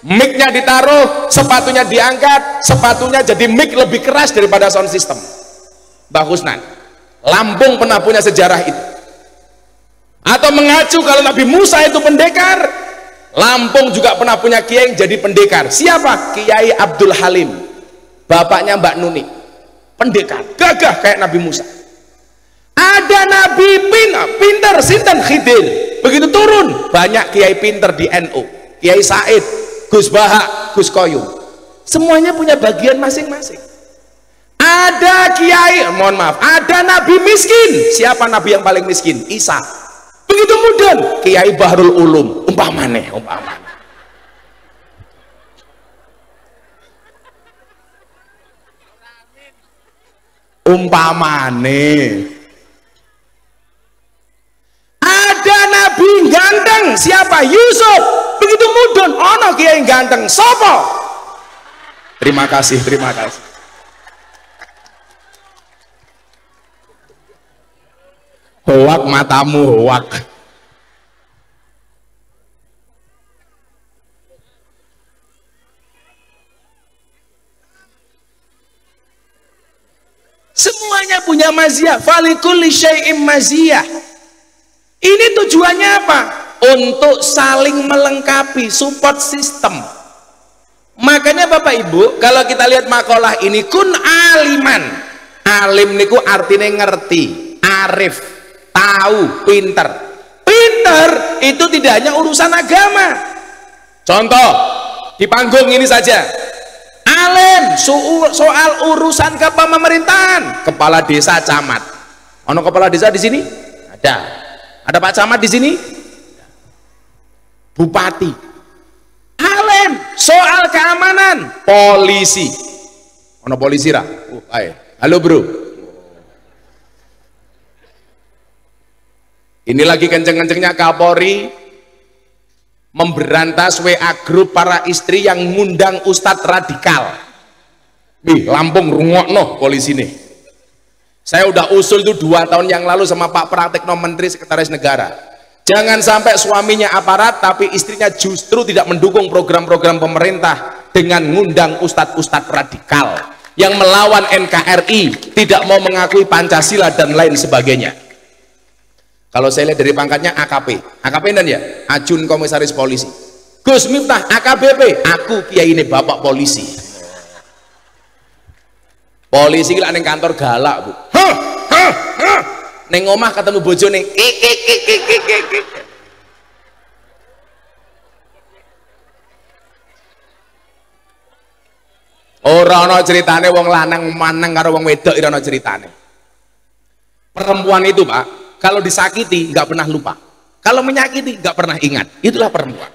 Mic-nya ditaruh, sepatunya diangkat, sepatunya jadi mic lebih keras daripada sound system. Mbah Husnan. Lampung pernah punya sejarah itu. Atau mengacu kalau Nabi Musa itu pendekar, Lampung juga pernah punya kiai yang jadi pendekar. Siapa? Kiai Abdul Halim, bapaknya Mbak Nuni, pendekar, gagah kayak Nabi Musa. Ada nabi pinter, sinten? Khidir. Begitu turun banyak kiai pinter di NU, Kiai Said, Gus Bahak, Gus Koyum, semuanya punya bagian masing-masing. Ada kiai, mohon maaf, ada nabi miskin. Siapa nabi yang paling miskin? Isa. Begitu mudun Kiai Bahrul Ulum, umpamane. Ada nabi ganteng, siapa? Yusuf. Begitu mudun ono kiai ganteng, sopo? Terima kasih. Hoak matamu, hoak. Semuanya punya maziyah. Falikulli syai'im maziyah. Ini tujuannya apa? Untuk saling melengkapi, support system. Makanya Bapak Ibu, kalau kita lihat makalah ini, kun aliman. Alim niku artinya ngerti, arif, tahu, pinter. Pinter itu tidak hanya urusan agama. Contoh di panggung ini saja, alim soal urusan kepemerintahan, kepala desa, camat. Ono kepala desa di sini? Ada Pak Camat di sini? Bupati. Alim soal keamanan, polisi. Ono polisi ra? Halo bro. Ini lagi kenceng-kencengnya Kapolri memberantas WA grup para istri yang ngundang ustadz radikal. Nih, Lampung rungokno polisi nih. Saya udah usul itu 2 tahun yang lalu sama Pak Pratikno, Menteri Sekretaris Negara. Jangan sampai suaminya aparat tapi istrinya justru tidak mendukung program-program pemerintah dengan ngundang ustadz-ustadz radikal yang melawan NKRI, tidak mau mengakui Pancasila dan lain sebagainya. Kalau saya lihat dari pangkatnya AKP dan ya, Ajun Komisaris Polisi. Gus Miftah AKBP, aku kiai ini bapak polisi. Polisi gila neng kantor galak bu. Neng omah ketemu bojo neng ora ana ceritane wong lanang manang karo wong wedok ora ana ceritane. Perempuan itu Pak, kalau disakiti nggak pernah lupa, kalau menyakiti nggak pernah ingat. Itulah perempuan.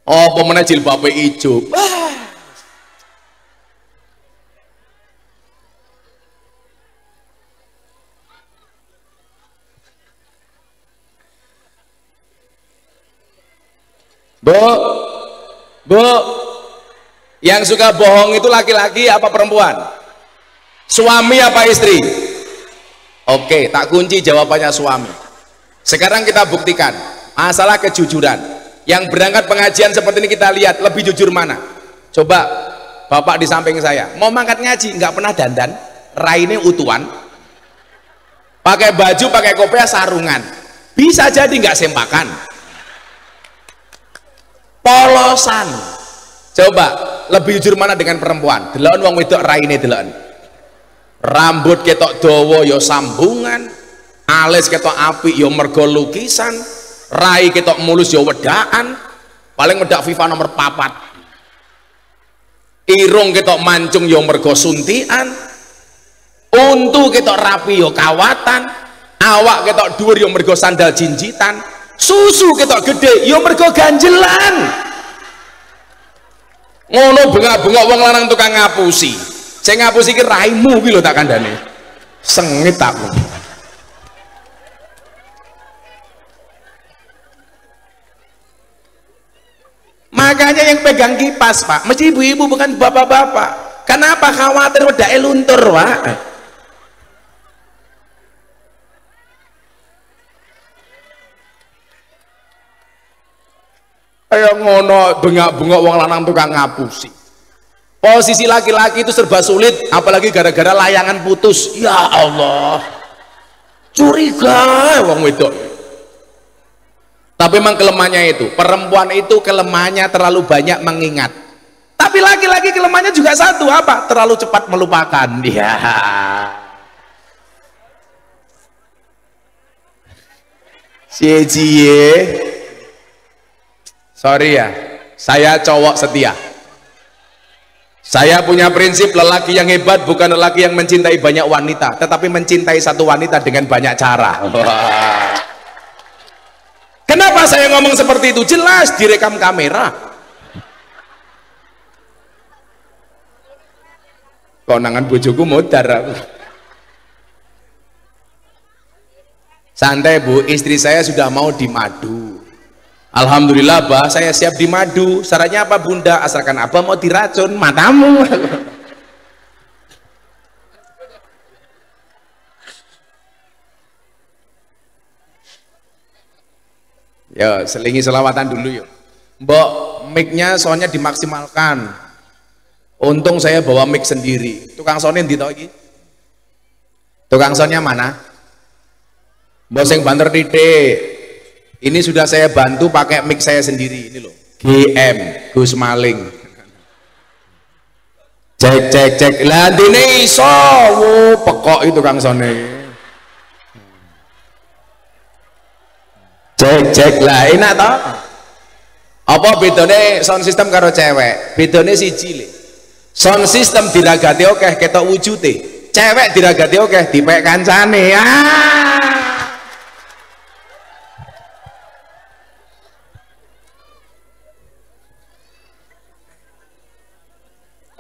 Oh pemenang jilbabnya hijau. Bu, yang suka bohong itu laki-laki apa perempuan? Suami apa istri? Oke, tak kunci jawabannya suami. Sekarang kita buktikan masalah kejujuran. Yang berangkat pengajian seperti ini kita lihat lebih jujur mana? Coba bapak di samping saya mau mangkat ngaji nggak pernah dandan, raine utuhan, pakai baju pakai kopiah sarungan, bisa jadi nggak sempakan, polosan. Coba lebih jujur mana dengan perempuan? Delon wong wedok raine delon, rambut ketok dawa yo sambungan, alis ketok apik yo mergo lukisan, rai ketok mulus yo wedaan, paling wedak FIFA nomor 4, irung ketok mancung yo mergo suntian, untu ketok rapi yo kawatan, awak ketok dhuwur yo mergo sandal jinjitan, susu ketok gede yo mergo ganjelan. Ngono bengak-bengok wong lanang tukang ngapusi. Sing ngapusi ki raimu ki lho tak kandhane. Sengit aku. Makanya yang pegang kipas Pak, mesti ibu-ibu bukan bapak-bapak. Kenapa? Khawatir wedake luntur Pak. Ayo ngono bengak-bengok wong lanang tukang ngapusi. Posisi laki-laki itu serba sulit, apalagi gara-gara layangan putus. Ya Allah, curiga wong wedok. Tapi memang kelemahannya itu, perempuan itu kelemahannya terlalu banyak mengingat. Tapi laki-laki kelemahannya juga satu, apa? Terlalu cepat melupakan. Ya. Cie-cie. Sorry ya, saya cowok setia. Saya punya prinsip lelaki yang hebat bukan lelaki yang mencintai banyak wanita, tetapi mencintai satu wanita dengan banyak cara. Kenapa saya ngomong seperti itu? Jelas direkam kamera. Konangan bojoku modar. Santai Bu, istri saya sudah mau dimadu. Alhamdulillah Bah, saya siap dimadu. Syaratnya apa Bunda? Asalkan Abah mau diracun matamu. Yo, selingi selawatan dulu yuk. Mbok, mic-nya soalnya dimaksimalkan. Untung saya bawa mic sendiri. Tukang soundnya ndi to iki? Tukang soundnya mana? Mbok sing banter titik. Ini sudah saya bantu pakai mic saya sendiri ini loh. GM Gus Maling. Cek. Lah ndene iso, pekok itu Kang Sone. Cek lah enak toh? Apa bedane sound system karo cewek? Bedane siji le. Sound system diragati akeh ketok wujude. Cewek diragati akeh dipek kancane.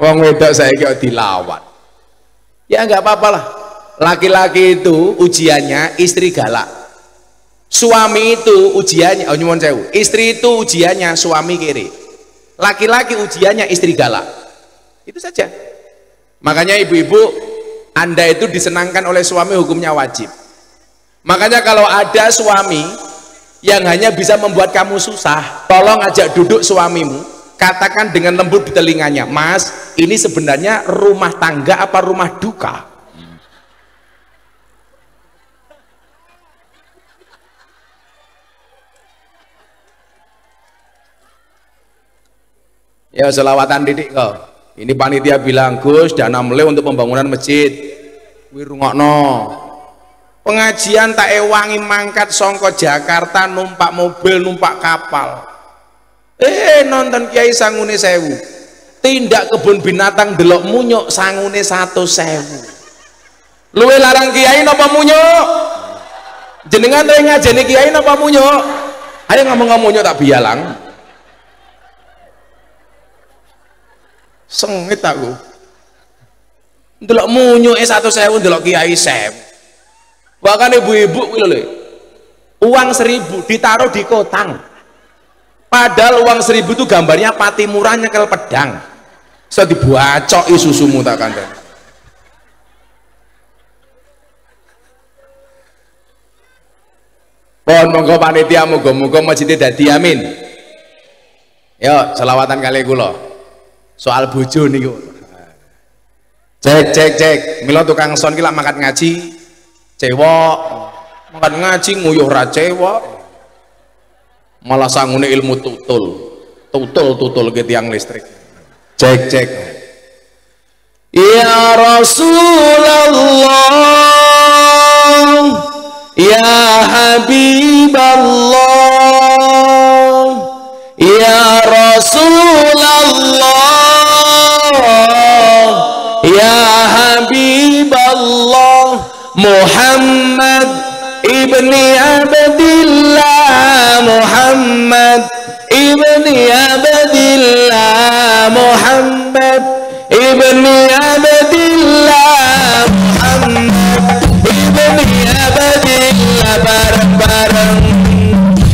Wong wedok saiki kok dilawat. Ya enggak apa-apa lah. Laki-laki itu ujiannya istri galak. Suami itu ujiannya, oh nyuwun sewu. Istri itu ujiannya suami kiri. Laki-laki ujiannya istri galak. Itu saja. Makanya ibu-ibu, Anda itu disenangkan oleh suami hukumnya wajib. Makanya kalau ada suami yang hanya bisa membuat kamu susah, tolong ajak duduk suamimu, katakan dengan lembut di telinganya, Mas, ini sebenarnya rumah tangga apa rumah duka? Ya selawatan didik kok. Ini panitia bilang, Gus, dana mulai untuk pembangunan masjid. Wih rungokno. Pengajian tak ewangi mangkat songko Jakarta numpak mobil, numpak kapal. Nonton kiai sangune 1000. Tindak kebun binatang delok munyuk sangune 100.000. Luwe larang kiai napa munyuk? Jenengan tuh ngajeni kiai napa munyuk? Ayo ngomong-ngomong munyuk tak bialang. Sengit aku. Delok munyuk 100.000 delok kiai 1000. Bahkan ibu-ibu kuwi lho. Uang 1000 ditaruh di kotang. Padahal uang 1000 itu gambarnya pati murah nyekel pedang. So dibuacoki susumu tak kandhani. Pon monggo panitia muga-muga masjidnya dadi amin. Yo selawatan kali kula. Soal bojo niku. Cek. Mila tukang son ki lak mangkat ngaji cewek. Mangkat ngaji nguyuh ra cewek. Malah sangune ilmu tutul ke tiang listrik. Cek. Ya Rasulullah, ya Habiballah, ya Rasulullah, ya Habiballah, Muhammad ibni Abdillah, Muhammad ibni Abdillah, Muhammad ibni Abdillah, Muhammad ibni Abdillah, bareng-bareng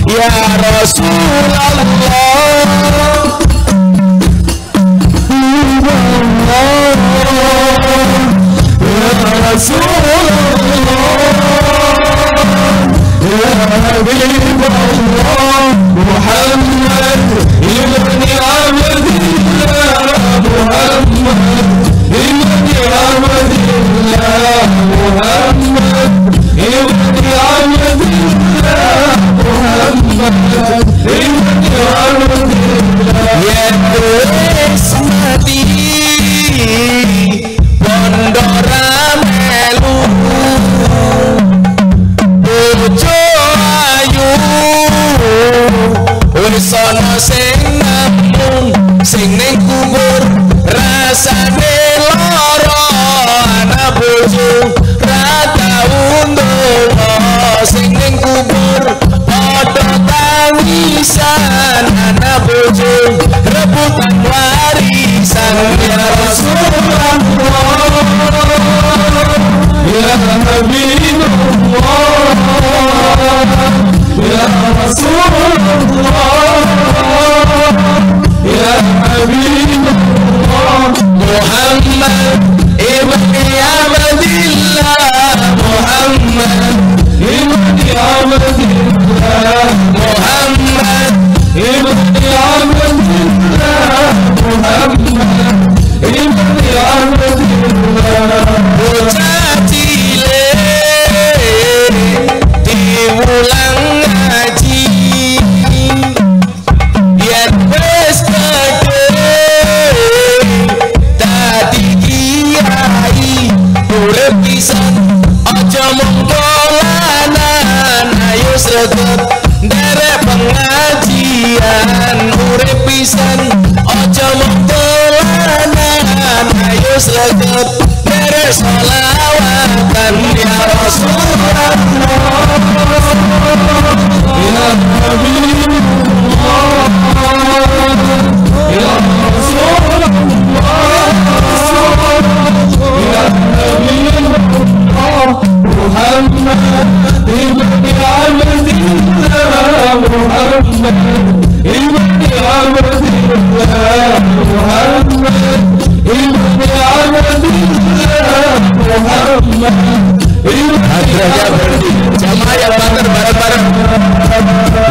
ya Rasulullah, ya Rasulullah, ya Habibullah, Muhammad ibni Abdillah, Muhammad ibni Abdillah, Muhammad ibni Abdillah, Muhammad ibni Abdillah. Ya Ismati Bondora melu bojo ayu wis ana sing namung sing ning kubur rasane lara ana bojo ra tau ndonga sing ning kubur padha tangisan ana bojo rebutan warisan ya Rasulullah, ya Habibullah, ya Rasulullah, Hadrahnya berhenti. Jamaah yang banter bareng-bareng.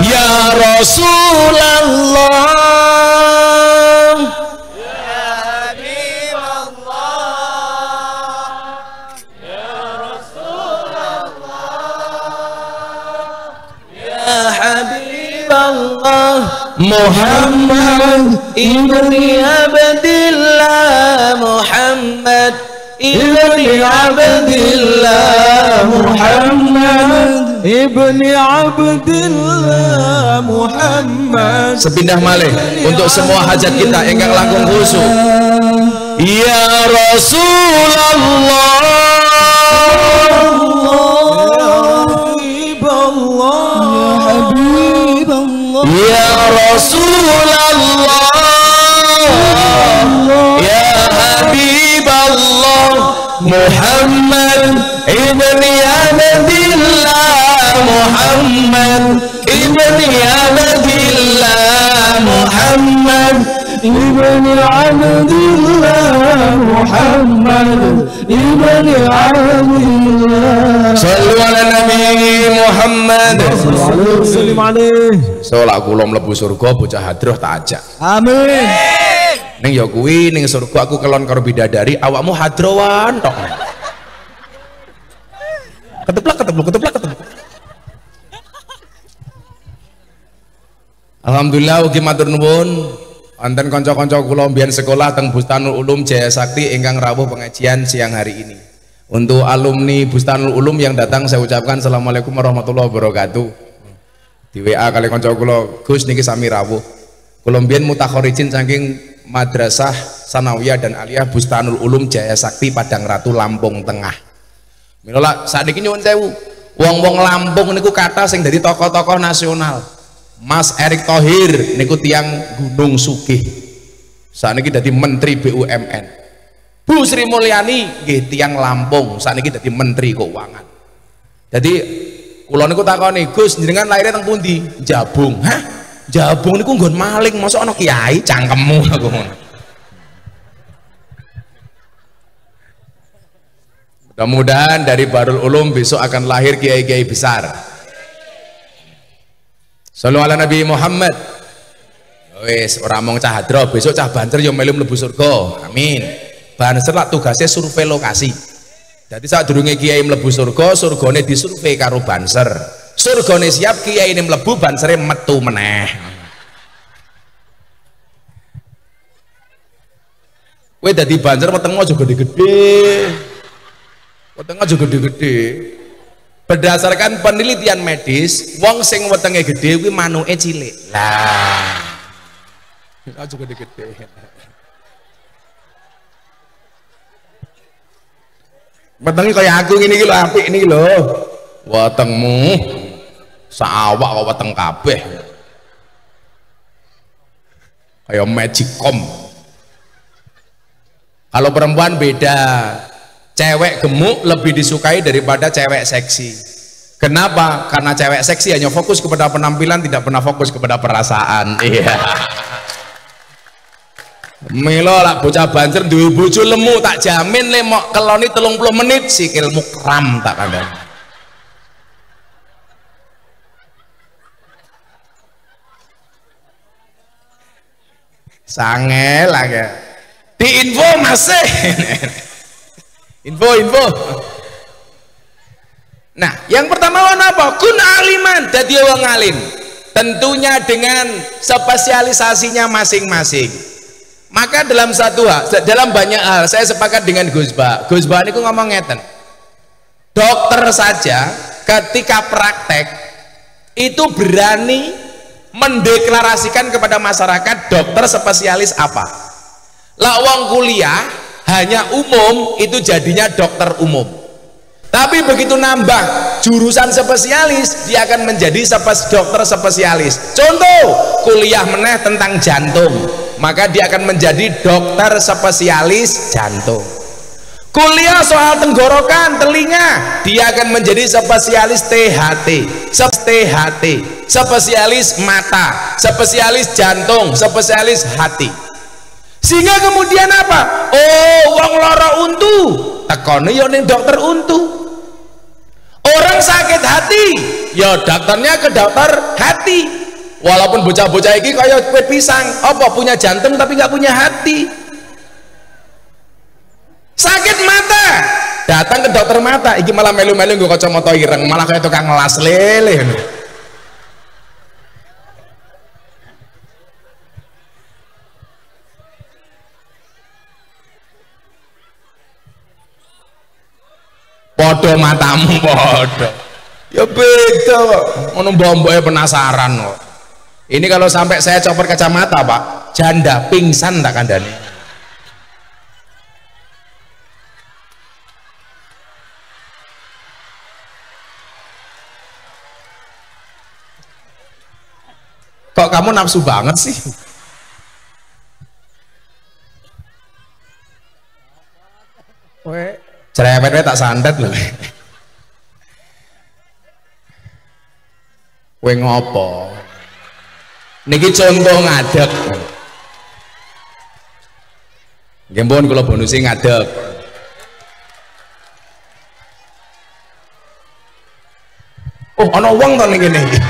Ya Rasulullah, Muhammad ibni Abdillah, Muhammad ibni Abdillah, Muhammad ibni Abdillah, Muhammad. Sepindah malih untuk semua hajat kita ingkang langkung khusyuk. Ya Rasulullah, ya Rasulullah, ya Habiballah, Muhammad ibni Abdillah, Muhammad ibni Abdillah, Muhammad ibni Abdillah, Muhammad ibni Abdillah. Sallu ala Nabi Muhammad. Sallallahu alaihi. Salat kula mlebu surga bocah hadroh tak ajak. Amin. Ning ya kuwi ning surga aku kelon karo bidadari, awakmu hadrowan tok. Keteplak. Alhamdulillah ugi matur nuwun wonten kanca-kanca kula mbiyen sekolah teng Bustanul Ulum Jaya Sakti ingkang rawuh pengajian siang hari ini. Untuk alumni Bustanul Ulum yang datang saya ucapkan assalamualaikum warahmatullahi wabarakatuh. Di WA kali kanca kula, Gus niki sami rawuh. Kula mbiyen mutakharijin saking Madrasah Sanawiyah dan Aliyah Bustanul Ulum Jaya Sakti Padang Ratu Lampung Tengah. Mila sakniki nyuwun sewu, wong-wong Lampung niku kathah sing dadi tokoh-tokoh nasional. Mas Erick Thohir niku tiang Gunung Sugih. Sakniki dadi Menteri BUMN. Bu Sri Mulyani nggih tiang Lampung, sakniki dadi Menteri Keuangan. Jadi kula niku takoni, Gus jenengan lahir teng pundi? Jabung. Hah? Jabung niku nggon maling, mosok ana kiai cangkemmu aku ngono. Mudah-mudahan dari Barul Ulum besok akan lahir kiai-kiai besar. Sallu ala Nabi Muhammad. Wis ora mung cah hadro, besok cah banter yo melu mlebu surga. Amin. Banser lah tugasnya survei lokasi. Jadi saat durunge kiai mlebu surga, surgane disurvei karo banser. Surgane siap, kiai ini mlebu, bansere metu meneh. Kowe dadi banser wetengmu aja gede-gede. Wetengmu aja gede-gede. Berdasarkan penelitian medis, wong sing wetenge gede kuwi manuke cilik. Lah. Aja gede-gede. Wetenge kaya aku ngene iki lho, apik niki lho. Wetengmu saawak kok weteng kabeh. Kaya magicom. Kalau perempuan beda. Cewek gemuk lebih disukai daripada cewek seksi. Kenapa? Karena cewek seksi hanya fokus kepada penampilan, tidak pernah fokus kepada perasaan. Iya. Milo lah bocah banser duwe bojo lemu, tak jamin le mok keloni 30 menit sikilmu kram tak kandhani. Sangel lagi. Di info masih. Info. Nah, yang pertama apa? Kun aliman, dadi wong alim. Tentunya dengan spesialisasinya masing-masing. Maka dalam dalam banyak hal saya sepakat dengan Gus Ba. Gus Ba niku ngomong ngeten. Dokter saja ketika praktek itu berani mendeklarasikan kepada masyarakat dokter spesialis apa. Lah wong kuliah hanya umum itu jadinya dokter umum, tapi begitu nambah jurusan spesialis dia akan menjadi dokter spesialis. Contoh kuliah meneh tentang jantung, maka dia akan menjadi dokter spesialis jantung. kuliah soal tenggorokan, telinga, dia akan menjadi spesialis THT, spesialis mata, spesialis jantung, spesialis hati. Sehingga kemudian apa? Oh, wong lara untu, tekone yo ning dokter untu. Orang sakit hati, ya dokternya ke dokter hati. Walaupun bocah-bocah iki kaya kue pisang, apa punya jantung tapi nggak punya hati. Sakit mata, datang ke dokter mata, iki malah melu-melu nggo kacamata ireng, malah kayak tukang ngelas lele. Podo matamu podo. Ya beda kok. Ngono mbok-mboke penasaran kok. Ini kalau sampai saya copot kacamata, Pak, janda pingsan tak kandhani. Kok kamu nafsu banget sih? Cerewet tak santet loh. Kowe ngopo? Niki contoh ngadeg. Nggih pun kula bonusi ngadeg. Oh, ana wong to ning kene iki.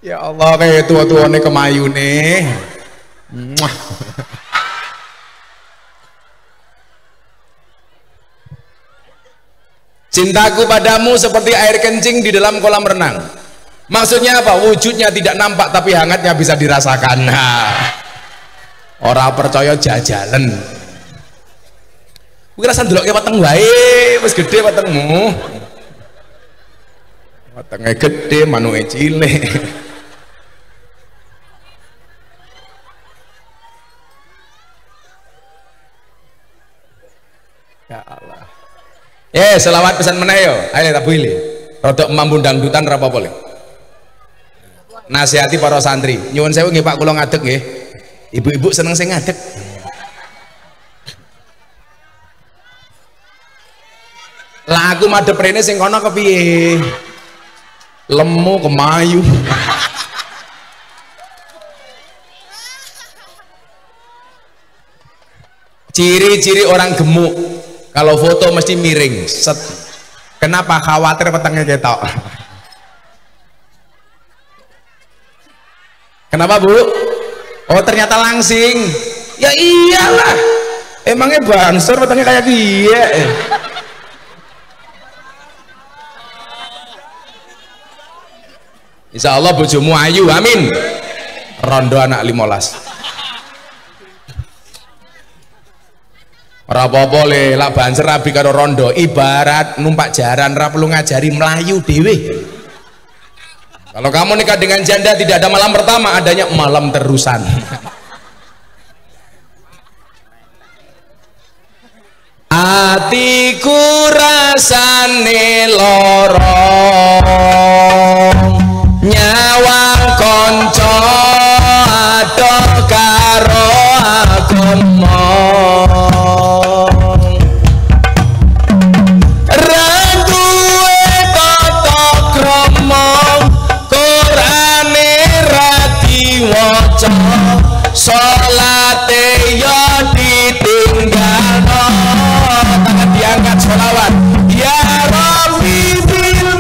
Ya Allah, kayak tua-tuane kemayune. Muah. Cintaku padamu seperti air kencing di dalam kolam renang. Maksudnya apa? Wujudnya tidak nampak tapi hangatnya bisa dirasakan. Nah, orang percaya jajalan. Kuwi rasa ndelokke weteng wae, wis gedhe wetengmu. Wetenge gedhe, manuke cilik. Ya Allah. Selawat pesan meneh yo. Ayo tak buili. Rodok mampu dangdutan ra apa-apa le. Nasihati para santri. Nyuwun sewu nggih Pak kula ngadeg nggih. Ibu-ibu seneng sing ngadeg. Lah aku madhep rene sing kono kepiye? Lemu kemayu. Ciri-ciri orang gemuk, kalau foto mesti miring, set. Kenapa? Khawatir petengnya ketok. Kenapa Bu? Oh ternyata langsing. Ya iyalah, emangnya bansur petengnya kayak dia. Insya Allah bojomu ayu, amin. Rondo anak 15. Ora apa-apa le, lak banser rabi karo rondo, ibarat numpak jaran, ra perlu ngajari melayu dewe. Kalau kamu nikah dengan janda tidak ada malam pertama, adanya malam terusan. Atiku rasane lorong, nyawang konco ado karo agama. Salate yo ditinggalno, tangan diangkat sholawat ya Rabbi bil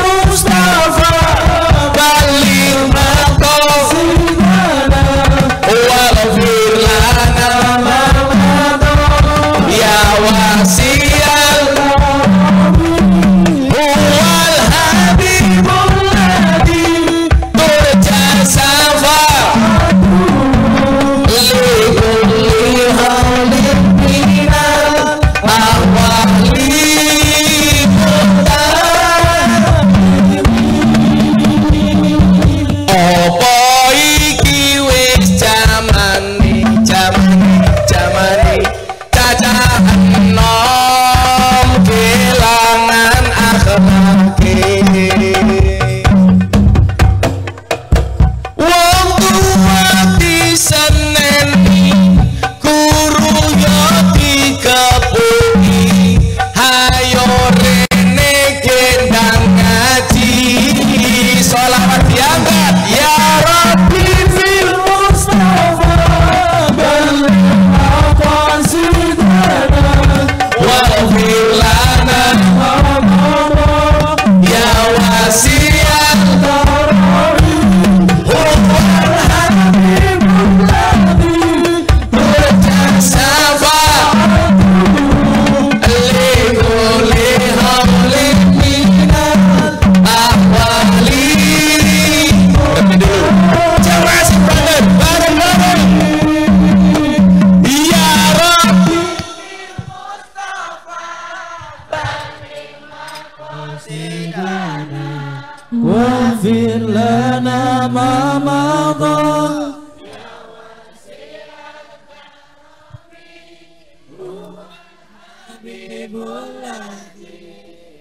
واغفر لنا ما مضى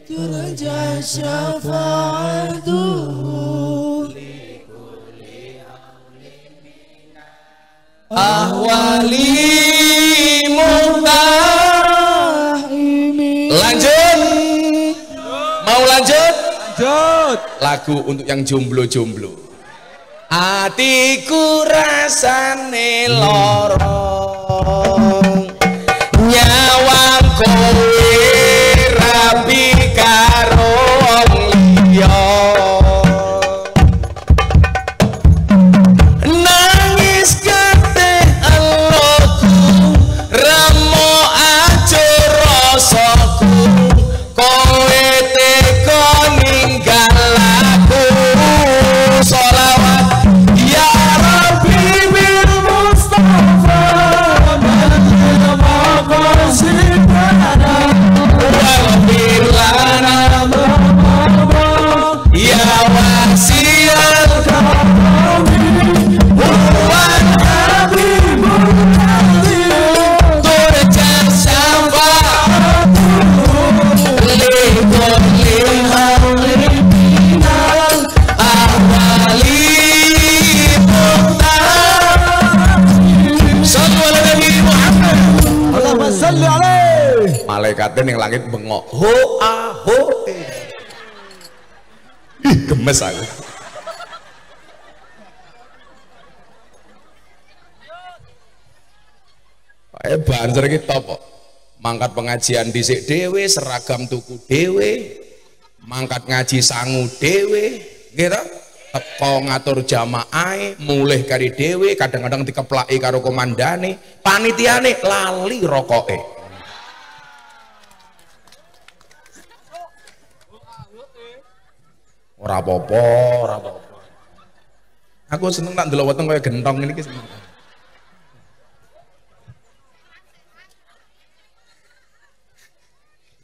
ترجى شفاعته ahwali muhtahimi. Lanjut, mau lanjut? Lanjut. Lagu untuk yang jomblo-jomblo. Atiku rasane lorong, nyawang kowe rabi karo wong liya. Nangis kate eloku, remo aja rasaku, kowe teko ninggal aku. Sholawat ya Rabbi bil Mustafa manil maqasidana waghfir lana ya wasi'al karami wan habibul azim turja syafa'atuhu li kulli hawlin minal ahwali muhtahim. Sallu ala Nabi Muhammad. Allahumma salli alaihi. Malaikatnya ning langit bengok ho ah ho ih gemes aku. Banser iki top kok. Mangkat pengajian dhisik dhewe, seragam tuku dhewe, mangkat ngaji sangu dhewe, gitu. Teko ngatur jamaahe, mulih kari dhewe, kadang-kadang dikeplaki karo komandane, panitiane lali rokoke. Ora apa-apa, ora apa-apa. Aku seneng tak ndelok weteng kaya gentong ini ki.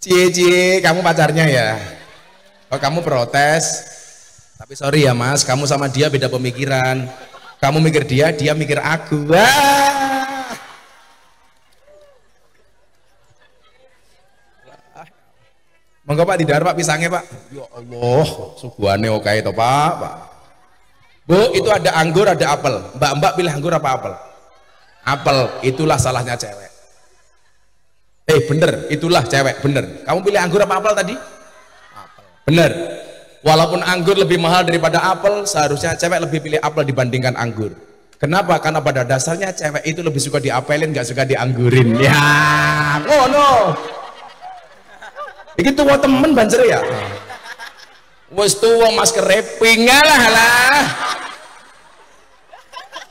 Cie, kamu pacarnya ya? Oh, kamu protes. Tapi sorry ya mas, kamu sama dia beda pemikiran. Kamu mikir dia, dia mikir aku. Wah. Monggo Pak, didahar Pak pisangnya Pak. Ya Allah, suguhane oke to Pak. Bu, itu ada anggur, ada apel. Mbak pilih anggur apa apel? Apel, itulah salahnya cewek. Bener, itulah cewek, bener. Kamu pilih anggur apa apel tadi? Apel. Bener. Walaupun anggur lebih mahal daripada apel, seharusnya cewek lebih pilih apel dibandingkan anggur. Kenapa? Karena pada dasarnya cewek itu lebih suka diapelin, gak suka dianggurin. Ya, oh no. Iki tuwa temen banjir ya. Wes tuwa masker reping lah.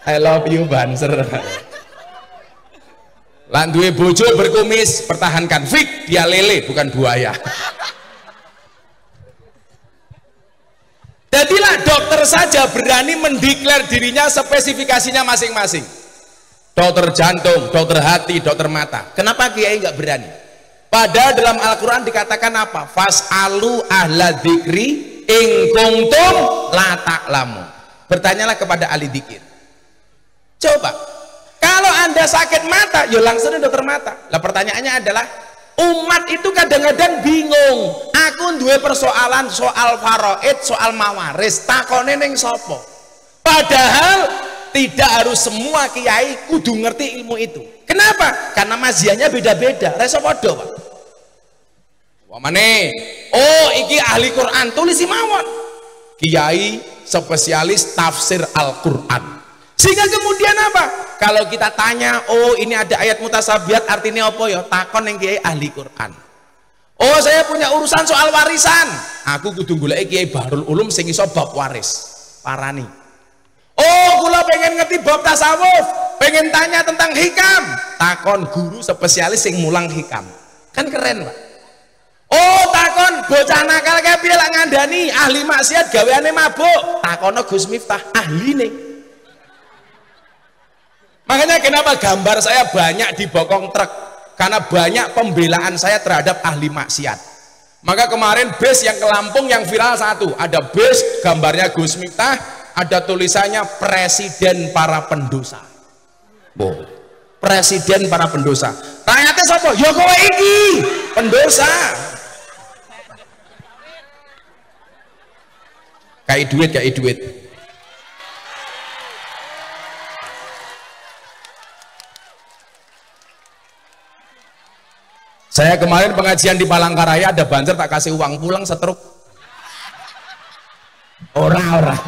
I love you banser. Lan duwe bojo berkumis, pertahankan. Fik, dia lele bukan buaya. Jadilah dokter saja berani mendeklar dirinya spesifikasinya masing-masing. Dokter jantung, dokter hati, dokter mata. Kenapa kiai nggak berani? Padahal dalam Al-Quran dikatakan apa? Fas'alu ahla dzikri in kuntum la ta'lamun. Bertanyalah kepada ahli dzikir. Coba, kalau Anda sakit mata, ya langsung ke dokter mata. Lah pertanyaannya adalah, umat itu kadang-kadang bingung. Aku duwe persoalan soal faraid, soal mawaris, takone ning sapa? Padahal tidak harus semua kiai kudu ngerti ilmu itu. Kenapa? Karena maziahnya beda-beda. Reso padha, Pak. Wamane, oh iki ahli Quran, tulisi mawon. Kiai spesialis tafsir Al-Quran. Sehingga kemudian apa? Kalau kita tanya, oh ini ada ayat mutasabihat artinya apa ya? Takon yang kiai ahli Quran. Oh saya punya urusan soal warisan. Aku kudu golek kiai Bahrul Ulum sing iso bab waris. Parani. Oh kula pengen ngerti bab tasawuf, pengen tanya tentang hikam. Takon guru spesialis sing mulang hikam. Kan keren, Pak. Oh takon bocah nakal kayak piye lak ngandani ahli maksiat gaweane mabuk. Takono Gus Miftah ahline. Makanya kenapa gambar saya banyak di bokong truk, karena banyak pembelaan saya terhadap ahli maksiat. Maka kemarin bus yang ke Lampung yang viral satu, ada bus gambarnya Gus Miftah, ada tulisannya Presiden para pendosa. Presiden para pendosa. Rakyatnya siapa? Ya kowe iki pendosa. Kayak duit. Saya kemarin pengajian di Palangkaraya ada banjir tak kasih uang pulang setruk. Ora.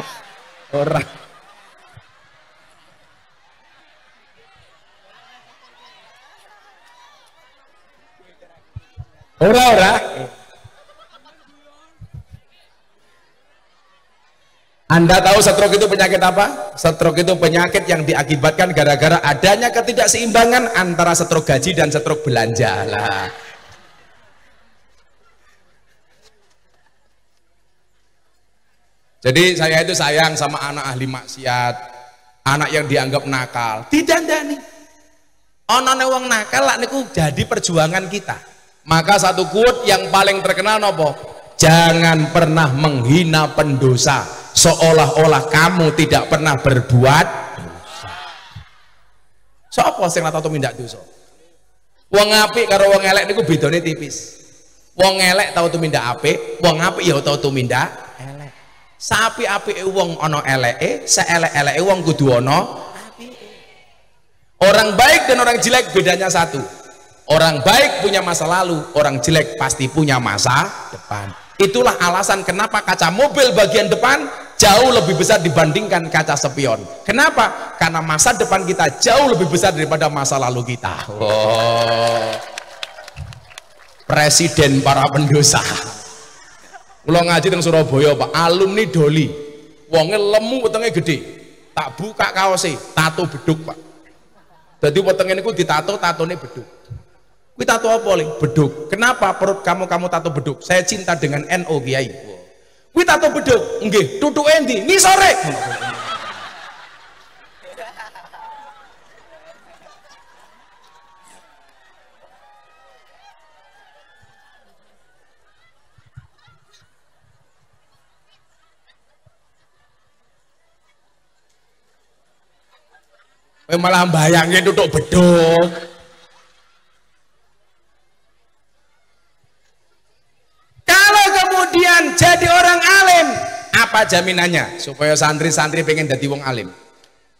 Anda tahu stroke itu penyakit apa? Stroke itu penyakit yang diakibatkan gara-gara adanya ketidakseimbangan antara stroke gaji dan stroke belanja lah. Jadi saya itu sayang sama anak ahli maksiat, anak yang dianggap nakal. Didandani. Onone wong nakal lak niku jadi perjuangan kita. Maka satu quote yang paling terkenal nopo? Jangan pernah menghina pendosa seolah-olah kamu tidak pernah berbuat dosa. Sopo sing ora tau tumindak dosa? Wong apik karo wong elek niku bedane tipis. Wong elek tau tumindak apik, wong apik ya tau tumindak elek. Sapi-apike wong ana eleke, seelek-eleke wong kudu ana apike. Orang baik dan orang jelek bedanya satu. Orang baik punya masa lalu, orang jelek pasti punya masa depan. Itulah alasan kenapa kaca mobil bagian depan jauh lebih besar dibandingkan kaca spion. Kenapa? Karena masa depan kita jauh lebih besar daripada masa lalu kita. Presiden para pendosa. Kula ngaji teng Surabaya, Pak, alumni Doli. Wonge lemu wetenge gede. Tak buka kaose, tato beduk, Pak. Dadi wetenge niku ditato, tatone beduk. Kuwi tato apa, Le? Beduk. Kenapa perut kamu tato beduk? Saya cinta dengan NO, Kiai. Kuwi tato beduk. Nggih, tutuke endi? Ngisore. Malah bayangin tutuk beduk. Kalau kemudian jadi orang alim, apa jaminannya supaya santri-santri pengen jadi wong alim?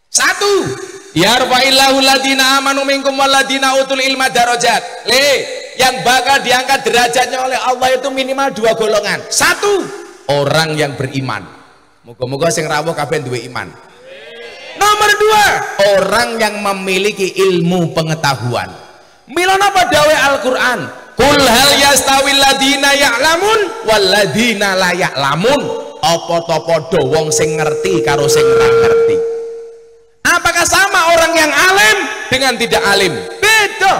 Satu, yarfa'illahu ladina amanu minkum waladina utul ilma darajat. Yang bakal diangkat derajatnya oleh Allah itu minimal dua golongan. Satu, orang yang beriman. Moga-moga sing rawuh kabeh duwe iman. Nomor dua, orang yang memiliki ilmu pengetahuan. Mila napa dawe Al-Qur'an? Qul hal yastawil ladina ya'lamun wal ladina la ya'lamun. Apa to padha wong sing ngerti karo sing ora ngerti? Apakah sama orang yang alim dengan tidak alim? Beda.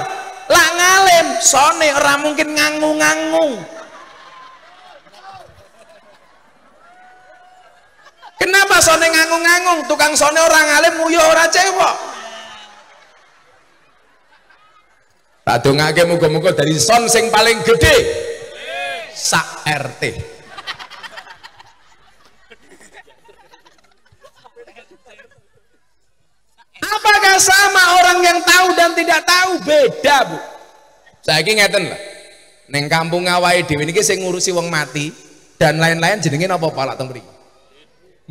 Lah ngalim sone ora mungkin ngangung-ngangung. Kenapa sone ngangung-ngangung? Tukang sone orang alim nguyuh ora cewek. Tak dongake muga-muga dari son sing paling gede sak RT. Apakah sama orang yang tahu dan tidak tahu? Beda, Bu. Saiki ngeten lho. Ning kampung awake dhewe niki sing ngurusi wong mati dan lain-lain jenenge napa Pak lak teng mriki?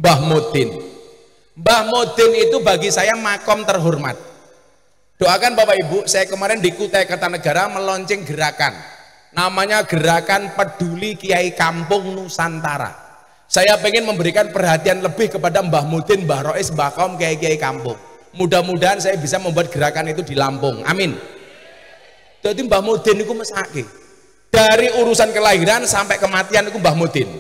Mbah Mudin. Mbah Mudin itu bagi saya makom terhormat. Doakan Bapak Ibu, saya kemarin di Kutai Kertanegara melonceng gerakan. Namanya Gerakan Peduli Kiai Kampung Nusantara. Saya pengen memberikan perhatian lebih kepada Mbah Mudin, Mbah Rois, Mbah Kaum, Kiai-Kiai Kampung. Mudah-mudahan saya bisa membuat gerakan itu di Lampung. Amin. Jadi Mbah Mudin itu mesake. Dari urusan kelahiran sampai kematian itu Mbah Mudin.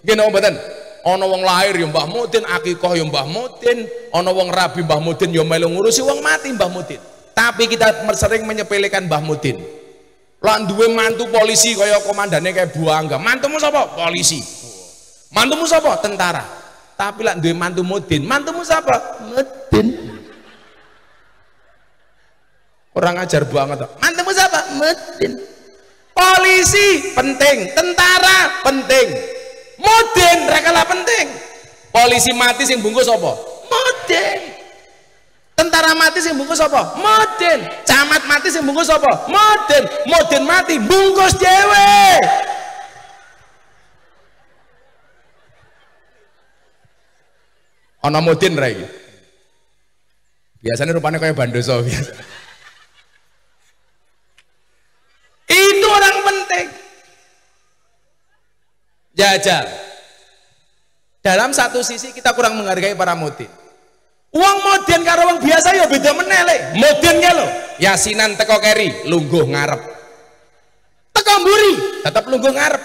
Nggih napa mboten? Ana wong lahir ya Mbah Mudin, akikah ya Mbah Mudin, ana wong rabi Mbah Mudin ya melu ngurusi wong mati Mbah Mudin. Tapi kita sering menyepelekan Mbah Mudin. Lah duwe mantu polisi kaya komandane kayak Bu Angga. Mantumu sapa? Polisi. Mantumu sapa? Tentara. Tapi lah duwe mantu Mudin. Mantumu sapa? Mudin. Orang ajar banget. Mantumu sapa? Mudin. polisi penting, tentara penting, Mudin ra kalah penting. Polisi mati sing bungkus apa? Mudin. Tentara mati sing bungkus apa? Mudin. Camat mati sing bungkus apa? Mudin. Mudin mati bungkus dhewe. Ana Mudin ra iki? Biasanya rupanya kayak bandoso biasa. Itu orang penting. Jajal. Dalam satu sisi kita kurang menghargai para mudin. Uang mudin karo wong biasa ya beda meneh le. Mudin ya lo. Yasinan teko keri, lungguh ngarep. Teko mburi, tetep lungguh ngarep.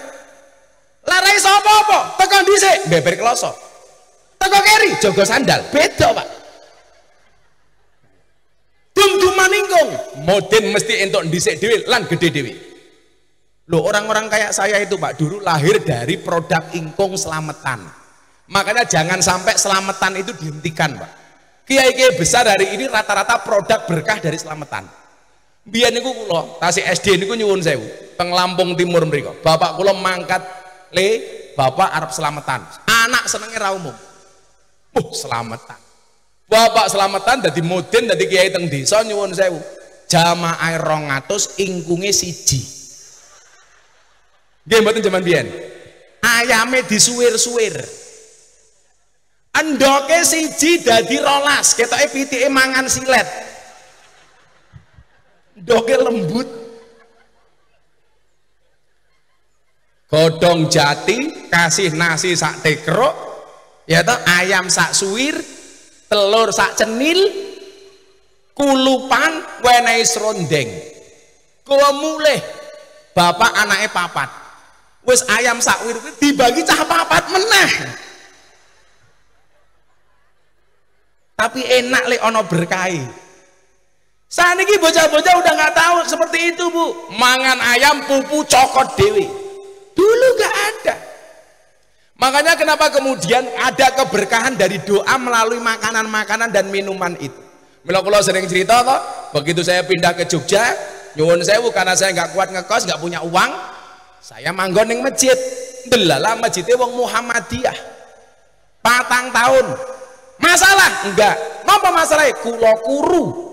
Larai sapa apa? Teko dhisik, beber kloso. Teko keri, jaga sandal. Beda, Pak. Dum-duman ingkung, mudin mesti entuk dhisik dhewe lan gede dhewe. Loh, orang-orang kayak saya itu Pak, dulu lahir dari produk ingkung selamatan. Makanya jangan sampai selamatan itu dihentikan Pak. Kiai-kiai besar hari ini rata-rata produk berkah dari selamatan. Biyen niku kula tasih SD niku nyuwun sewu, teng Lampung Timur mriku. Bapak kula mangkat bapak arep selamatan. Anak senenge ra umum. Selamatan. Bapak selamatan dadi mudin dadi kiai teng desa nyuwun sewu. Jamaah 200 ingkunge siji. Nggih mboten jaman biyen. Ayame disuwir-suwir. Endoke siji dadi 12, ketoke pitike mangan silet. Endoke lembut. Godhong jati kasih nasi sak tekruk, ya toh ayam sak suwir, telur sak cenil, kulupan wenehi srondeng. Kuwi mulih bapak anake papat. Wis ayam sak suwir dibagi cah papat meneh. Tapi enak le ono berkahi. Saniki bocah-bocah udah nggak tahu seperti itu Bu. Mangan ayam pupu cokot dewi. Dulu nggak ada. Makanya kenapa kemudian ada keberkahan dari doa melalui makanan-makanan dan minuman itu. Mila kula sering cerita toh, begitu saya pindah ke Jogja, nyuwun sewu karena saya nggak kuat ngekos, nggak punya uang, saya manggon ning masjid. Delala masjidnya wong Muhammadiyah. 4 tahun. Masalah? Enggak. Napa masalahnya? Kula kuru.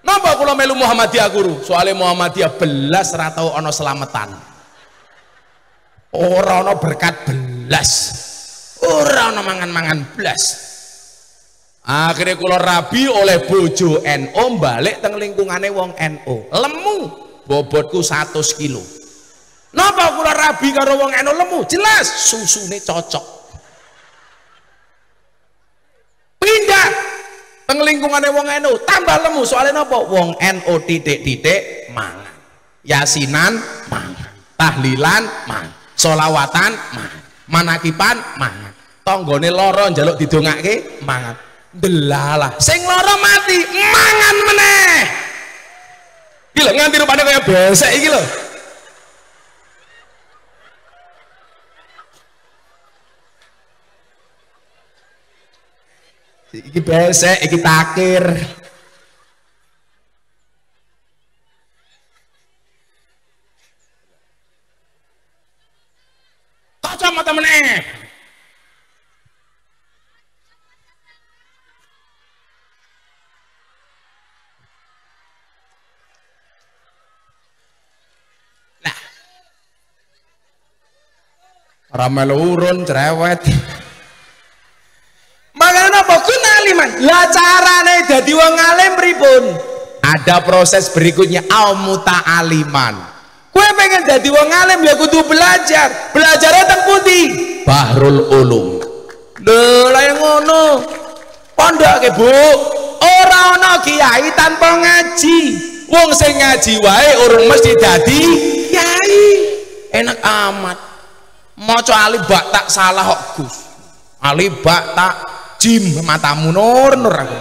Napa kula melu Muhammadiyah kuru? Soalnya Muhammadiyah belas ra tau ana selamatan. Ora ana berkat belas. Ora ana mangan-mangan belas. Akhirnya kula rabi oleh bojo NU balik teng lingkungane wong NU. Lemu bobotku 100 kilo. Napa kula rabi karo wong NU lemu? Jelas susune cocok. Pindah teng lingkungane wong NU tambah lemu soalnya napa? Wong NU titik-titik mangan. Yasinan mangan. Tahlilan mangan. Solawatan mangan. Manakipan mangan. Tanggane lara njaluk didongake mangan. Delalah sing lara mati mangan meneh. Iki lho nganti rupane kaya besek iki lho. Iki besek, iki takir. Kacamata meneh. Nah. Ora melu urun cerewet. Makanya apa? Kuna aliman. Lah carane dadi wong alim pripun? Ada proses berikutnya al muta'aliman. Kowe pengen dadi wong alim ya kudu belajar. Belajar teng pundi? Bahrul Ulum. Lho, lha ngono. Pondoke, Bu. Ora ana kiai tanpa ngaji. Wong sing ngaji wae urung mesti dadi kiai. Enak amat. Maca alif ba tak salah kok, Gus. Alif ba tak jim matamu nur aku.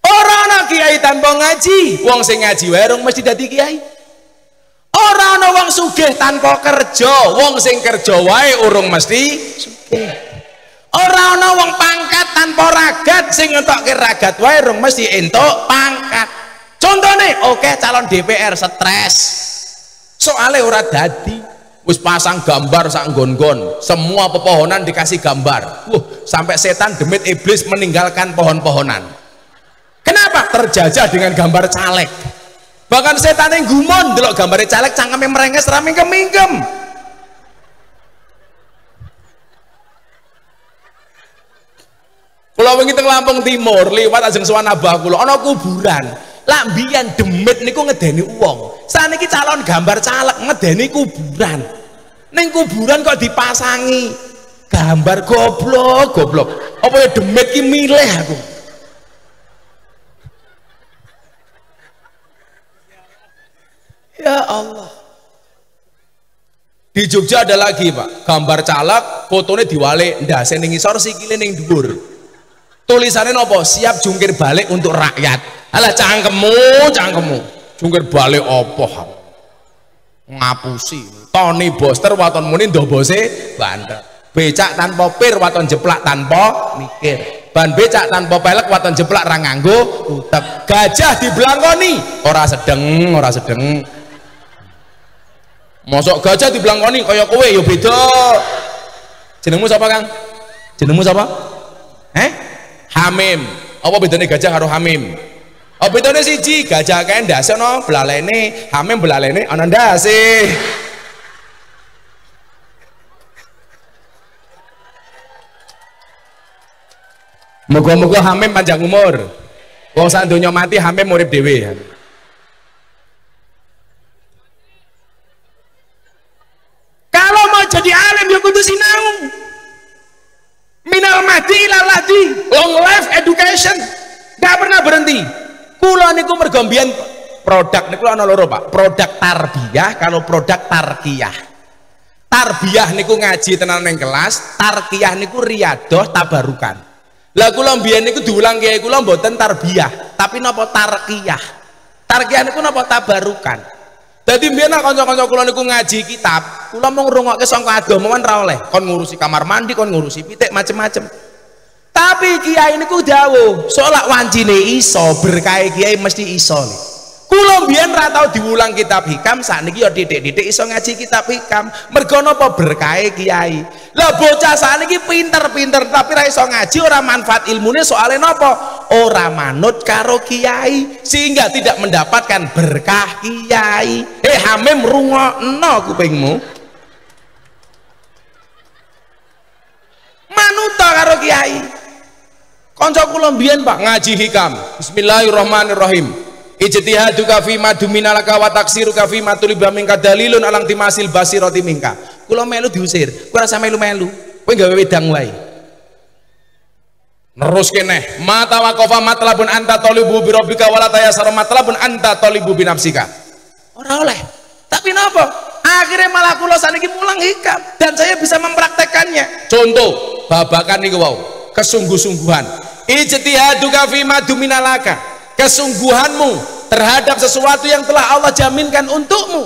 Ora ana kiai tanpa ngaji. Wong sing ngaji wae urung mesti dadi kiai. Ora ana wong sugih tanpa kerja. Wong sing kerja wae urung mesti sugih. Ora ana wong pangkat tanpa ragat, sing ngentokke ragat wae rung mesti entuk pangkat. Contone, oke calon DPR stres. Soale ora dadi, wis pasang gambar sak nggon-nggon, semua pepohonan dikasih gambar. Sampai setan demit iblis meninggalkan pohon-pohonan. Kenapa? Terjajah dengan gambar caleg. Bahkan setan yang gumon delok gambare caleg cangkeme merenges ra mingkem-mingkem. Kula wingi teng Lampung Timur liwat ajeng sowan abah kula ana kuburan. Lah mbiyen demit niku ngedeni wong. Saniki calon gambar caleg ngedeni kuburan. Ning kuburan kok dipasangi gambar goblok. Apa ya demit ki milih aku. Ya Allah. Di Jogja ada lagi, Pak, gambar caleg, fotonya diwalik ndase ning ngisor sikile ning dhuwur. Tulisannya nopo? Siap jungkir balik untuk rakyat. Alah cangkemmu jungkir balik opo ngapusi Tony Boster waton muni ndoh bose bandel, becak tanpa pir waton jeplak tanpa mikir, ban becak tanpa pelek waton jeplak ra nganggo utek, gajah dibelangkoni ora sedeng mosok gajah dibelangkoni kaya kowe ya beda. Jenengmu sapa Kang? Jenengmu sapa? Hamim. Apa bedanya gajah karo Hamim? Apa bedanya siji? Gajah kae ndase ana belalene, Hamim belalene ana ndase. Muga-muga Hamim panjang umur. Wong sak donya mati Hamim urip dhewe. Kalau mau jadi alim ya kudu sinau. Minal mahdi ilal lahdi, long life education, gak pernah berhenti. Kula niku mergo mbiyen produk niku ana loro, Pak. Produk tarbiyah kalau produk tarkiyah. Tarbiyah niku ngaji tenan ning kelas, tarkiyah niku riyadoh tabarukan. Lah kula mbiyen niku diulang kiai kula mboten tarbiyah, tapi napa tarkiyah. Tarkiyah niku napa tabarukan. Dadi mbiyen kanca-kanca kula niku ngaji kitab, kula mung ngrungokke sangka agamawan ra oleh, kon ngurusi kamar mandi, kon ngurusi pitik macem-macem. Tapi kiai niku dawuh, solak wancine iso, berkahe kiai mesti iso. Kula mbiyen ra tau diulang kitab hikam, sakniki ya titik-titik iso ngaji kitab hikam. Mergo napa berkahe kiai. Lah bocah sakniki pinter-pinter tapi ra iso ngaji, ora manfaat ilmune soalé napa? Ora manut karo kiai sehingga tidak mendapatkan berkah kiai. Hamim rungokno kupingmu. Manuta karo kiai. Kanca kula mbiyen Pak ngaji hikam. Bismillahirrahmanirrahim. Ijtihaduka fi ma duminalaka wa taksiruka fi ma tuliba minka dalilun alang timasil basirati minka. Kula melu diusir, kowe rasa melu-melu. Kowe gawe wedang wae. Nerus kene, mata waqafa matlabun anta talibu bi rabbika wala tayassara matlabun anta talibu bi nafsika. Ora oleh. Tapi napa? Akhirnya malah kula saniki mulang hikam dan saya bisa mempraktekannya. Contoh, babakan niku wau, kesungguh-sungguhan. Ijtihaduka fi ma duminalaka. Kesungguhanmu terhadap sesuatu yang telah Allah jaminkan untukmu.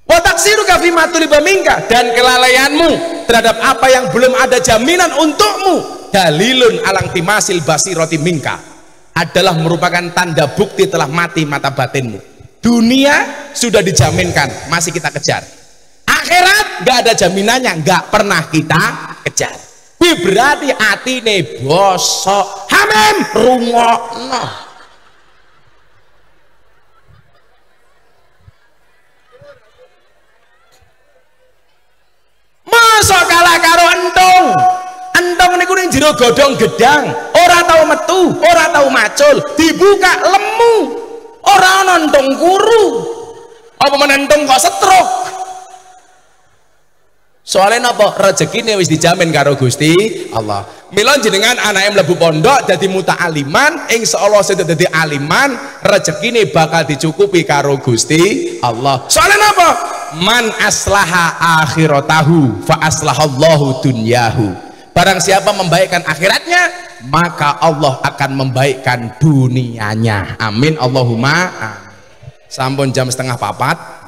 Wa taksiruka fi ma tuliba minka, dan kelalaianmu terhadap apa yang belum ada jaminan untukmu. Dalilun alang timasil basirati minka, adalah merupakan tanda bukti telah mati mata batinmu. Dunia sudah dijaminkan, masih kita kejar. Akhirat gak ada jaminannya, gak pernah kita kejar. Wih, berarti atine bosok. Hamim rungokno. Masa kalah karo entung. Entung niku ning jero godhong gedang, ora tau metu, ora tau macul, dibuka lemu. Ora ana entung kuru. Apa menentung kok setruk? Soalnya napa? Rezekine wis dijamin karo Gusti Allah. Mila jenengan anake mlebu pondok dadi muta'aliman, insyaallah sedaya dadi aliman, rezekine bakal dicukupi karo Gusti Allah. Soalnya napa? Man aslaha akhiratahu fa aslahallahu dunyahu. Barang siapa membaikkan akhiratnya, maka Allah akan membaikkan dunianya. Amin Allahumma amin. Sampun jam 3:30.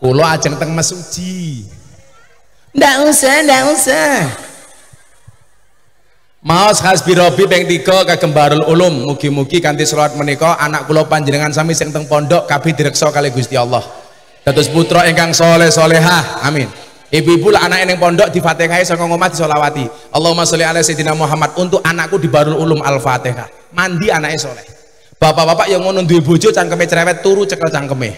Kulo ajeng teng mesuji. Ndak usah. Maos hasbi Robi ping 3 kagem Barul Ulum. Mugi-mugi kanthi selawat menika anak kula panjenengan sami sing teng pondok kabeh direksa kali Gusti Allah. Dados putra ingkang saleh salehah. Amin. Ibu-ibu lah anake ning pondok di Fatihah saka ngomah disolawati. Allahumma sholli ala sayyidina Muhammad. Untuk anakku di Barul Ulum Al-Fatihah. Mandi anake saleh. Bapak-bapak yang ngono duwe bojo cangkeme cerewet turu cekel cangkeme.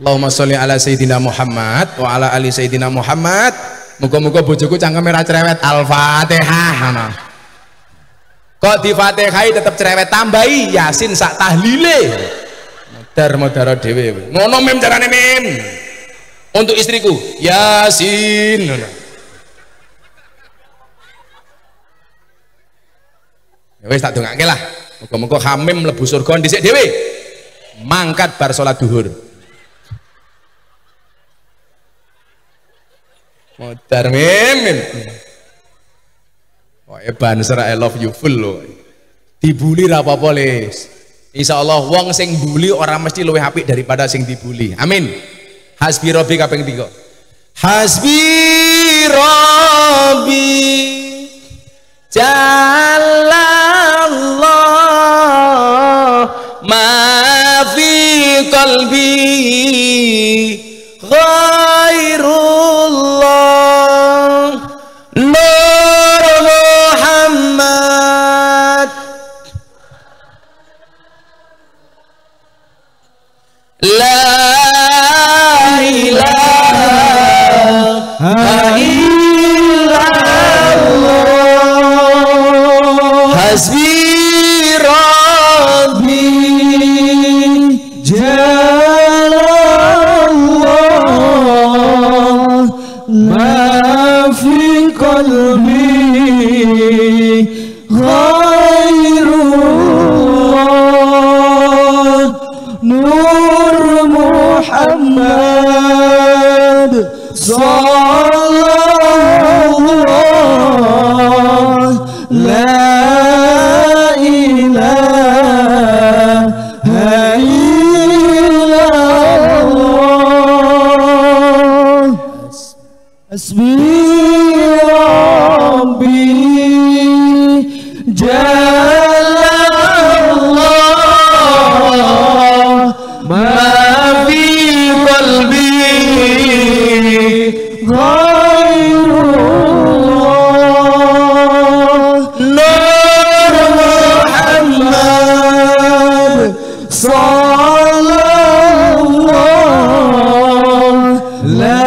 Allahumma sholli ala sayyidina Muhammad wa ala ali sayyidina Muhammad. Muga-muga bojoku cangkeme ra cerewet. Al-Fatihah ngono. Kok di Fatihah tetep cerewet, tambahi Yasin sak tahlile. Modar-modar dhewe. Ngono mem carane mem. Untuk istriku Yasin ngono. Ya wis tak dongake lah. Muga-muga Hamim mlebu surga dhisik dhewe. Mangkat bar salat duhur. Modar mim. Pokoke banser I love you full lho. Dibuli ra apa-apa les. Insyaallah wong sing bully orang mesti luwih apik daripada sing dibully. Amin. Hasbi Robi kaping 3. Hasbi Robi Jalallah ma fi qalbi ghairullah Nur Muhammad la ilaha illallah hasbi Rabbi Jalallah ma fi qalbi ghairullah Nur Muhammad sallallahu la ilaha illallah hasbi Rabbi Jalallah ma fi qalbi ghairullah Nur Muhammad sallallahu la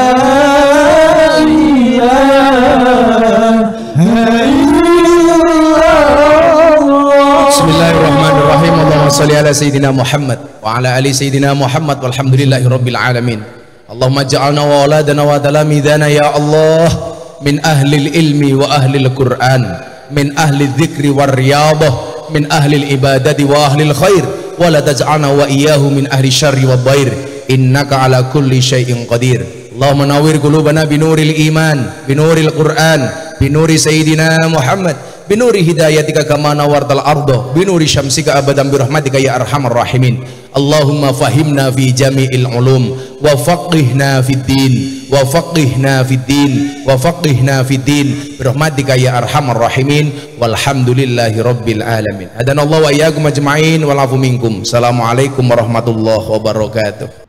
Bismillahirrahmanirrahim. Allahumma sholli ala sayyidina Muhammad wa ala ali sayyidina Muhammad walhamdulillahi rabbil alamin. Allahumma ja'alna wa auladana wa talamidana ya Allah min ahli ilmi wa ahli al-Qur'an, min ahli dzikri war riyadah, min ahli ibadati wa ahli khair, wa la taj'alna wa iyyahu min ahli syarri wa dhair, innaka ala kulli syai'in qadir. Allahumma nawwir qulubana binuril iman, binuril Qur'an, binuri sayyidina Muhammad, binuri hidayatika kama nawartal ardo, binuri syamsika abadan birahmatika ya arhamar rahimin. Allahumma fahimna fi jami'il ulum wa faqihna fid din wa faqihna fid din wa faqihna fid din birahmatika ya arhamar rahimin walhamdulillahi rabbil alamin. Hadanallahu wa iyyakum ajma'in wal afu minkum. Assalamualaikum warahmatullahi wabarakatuh.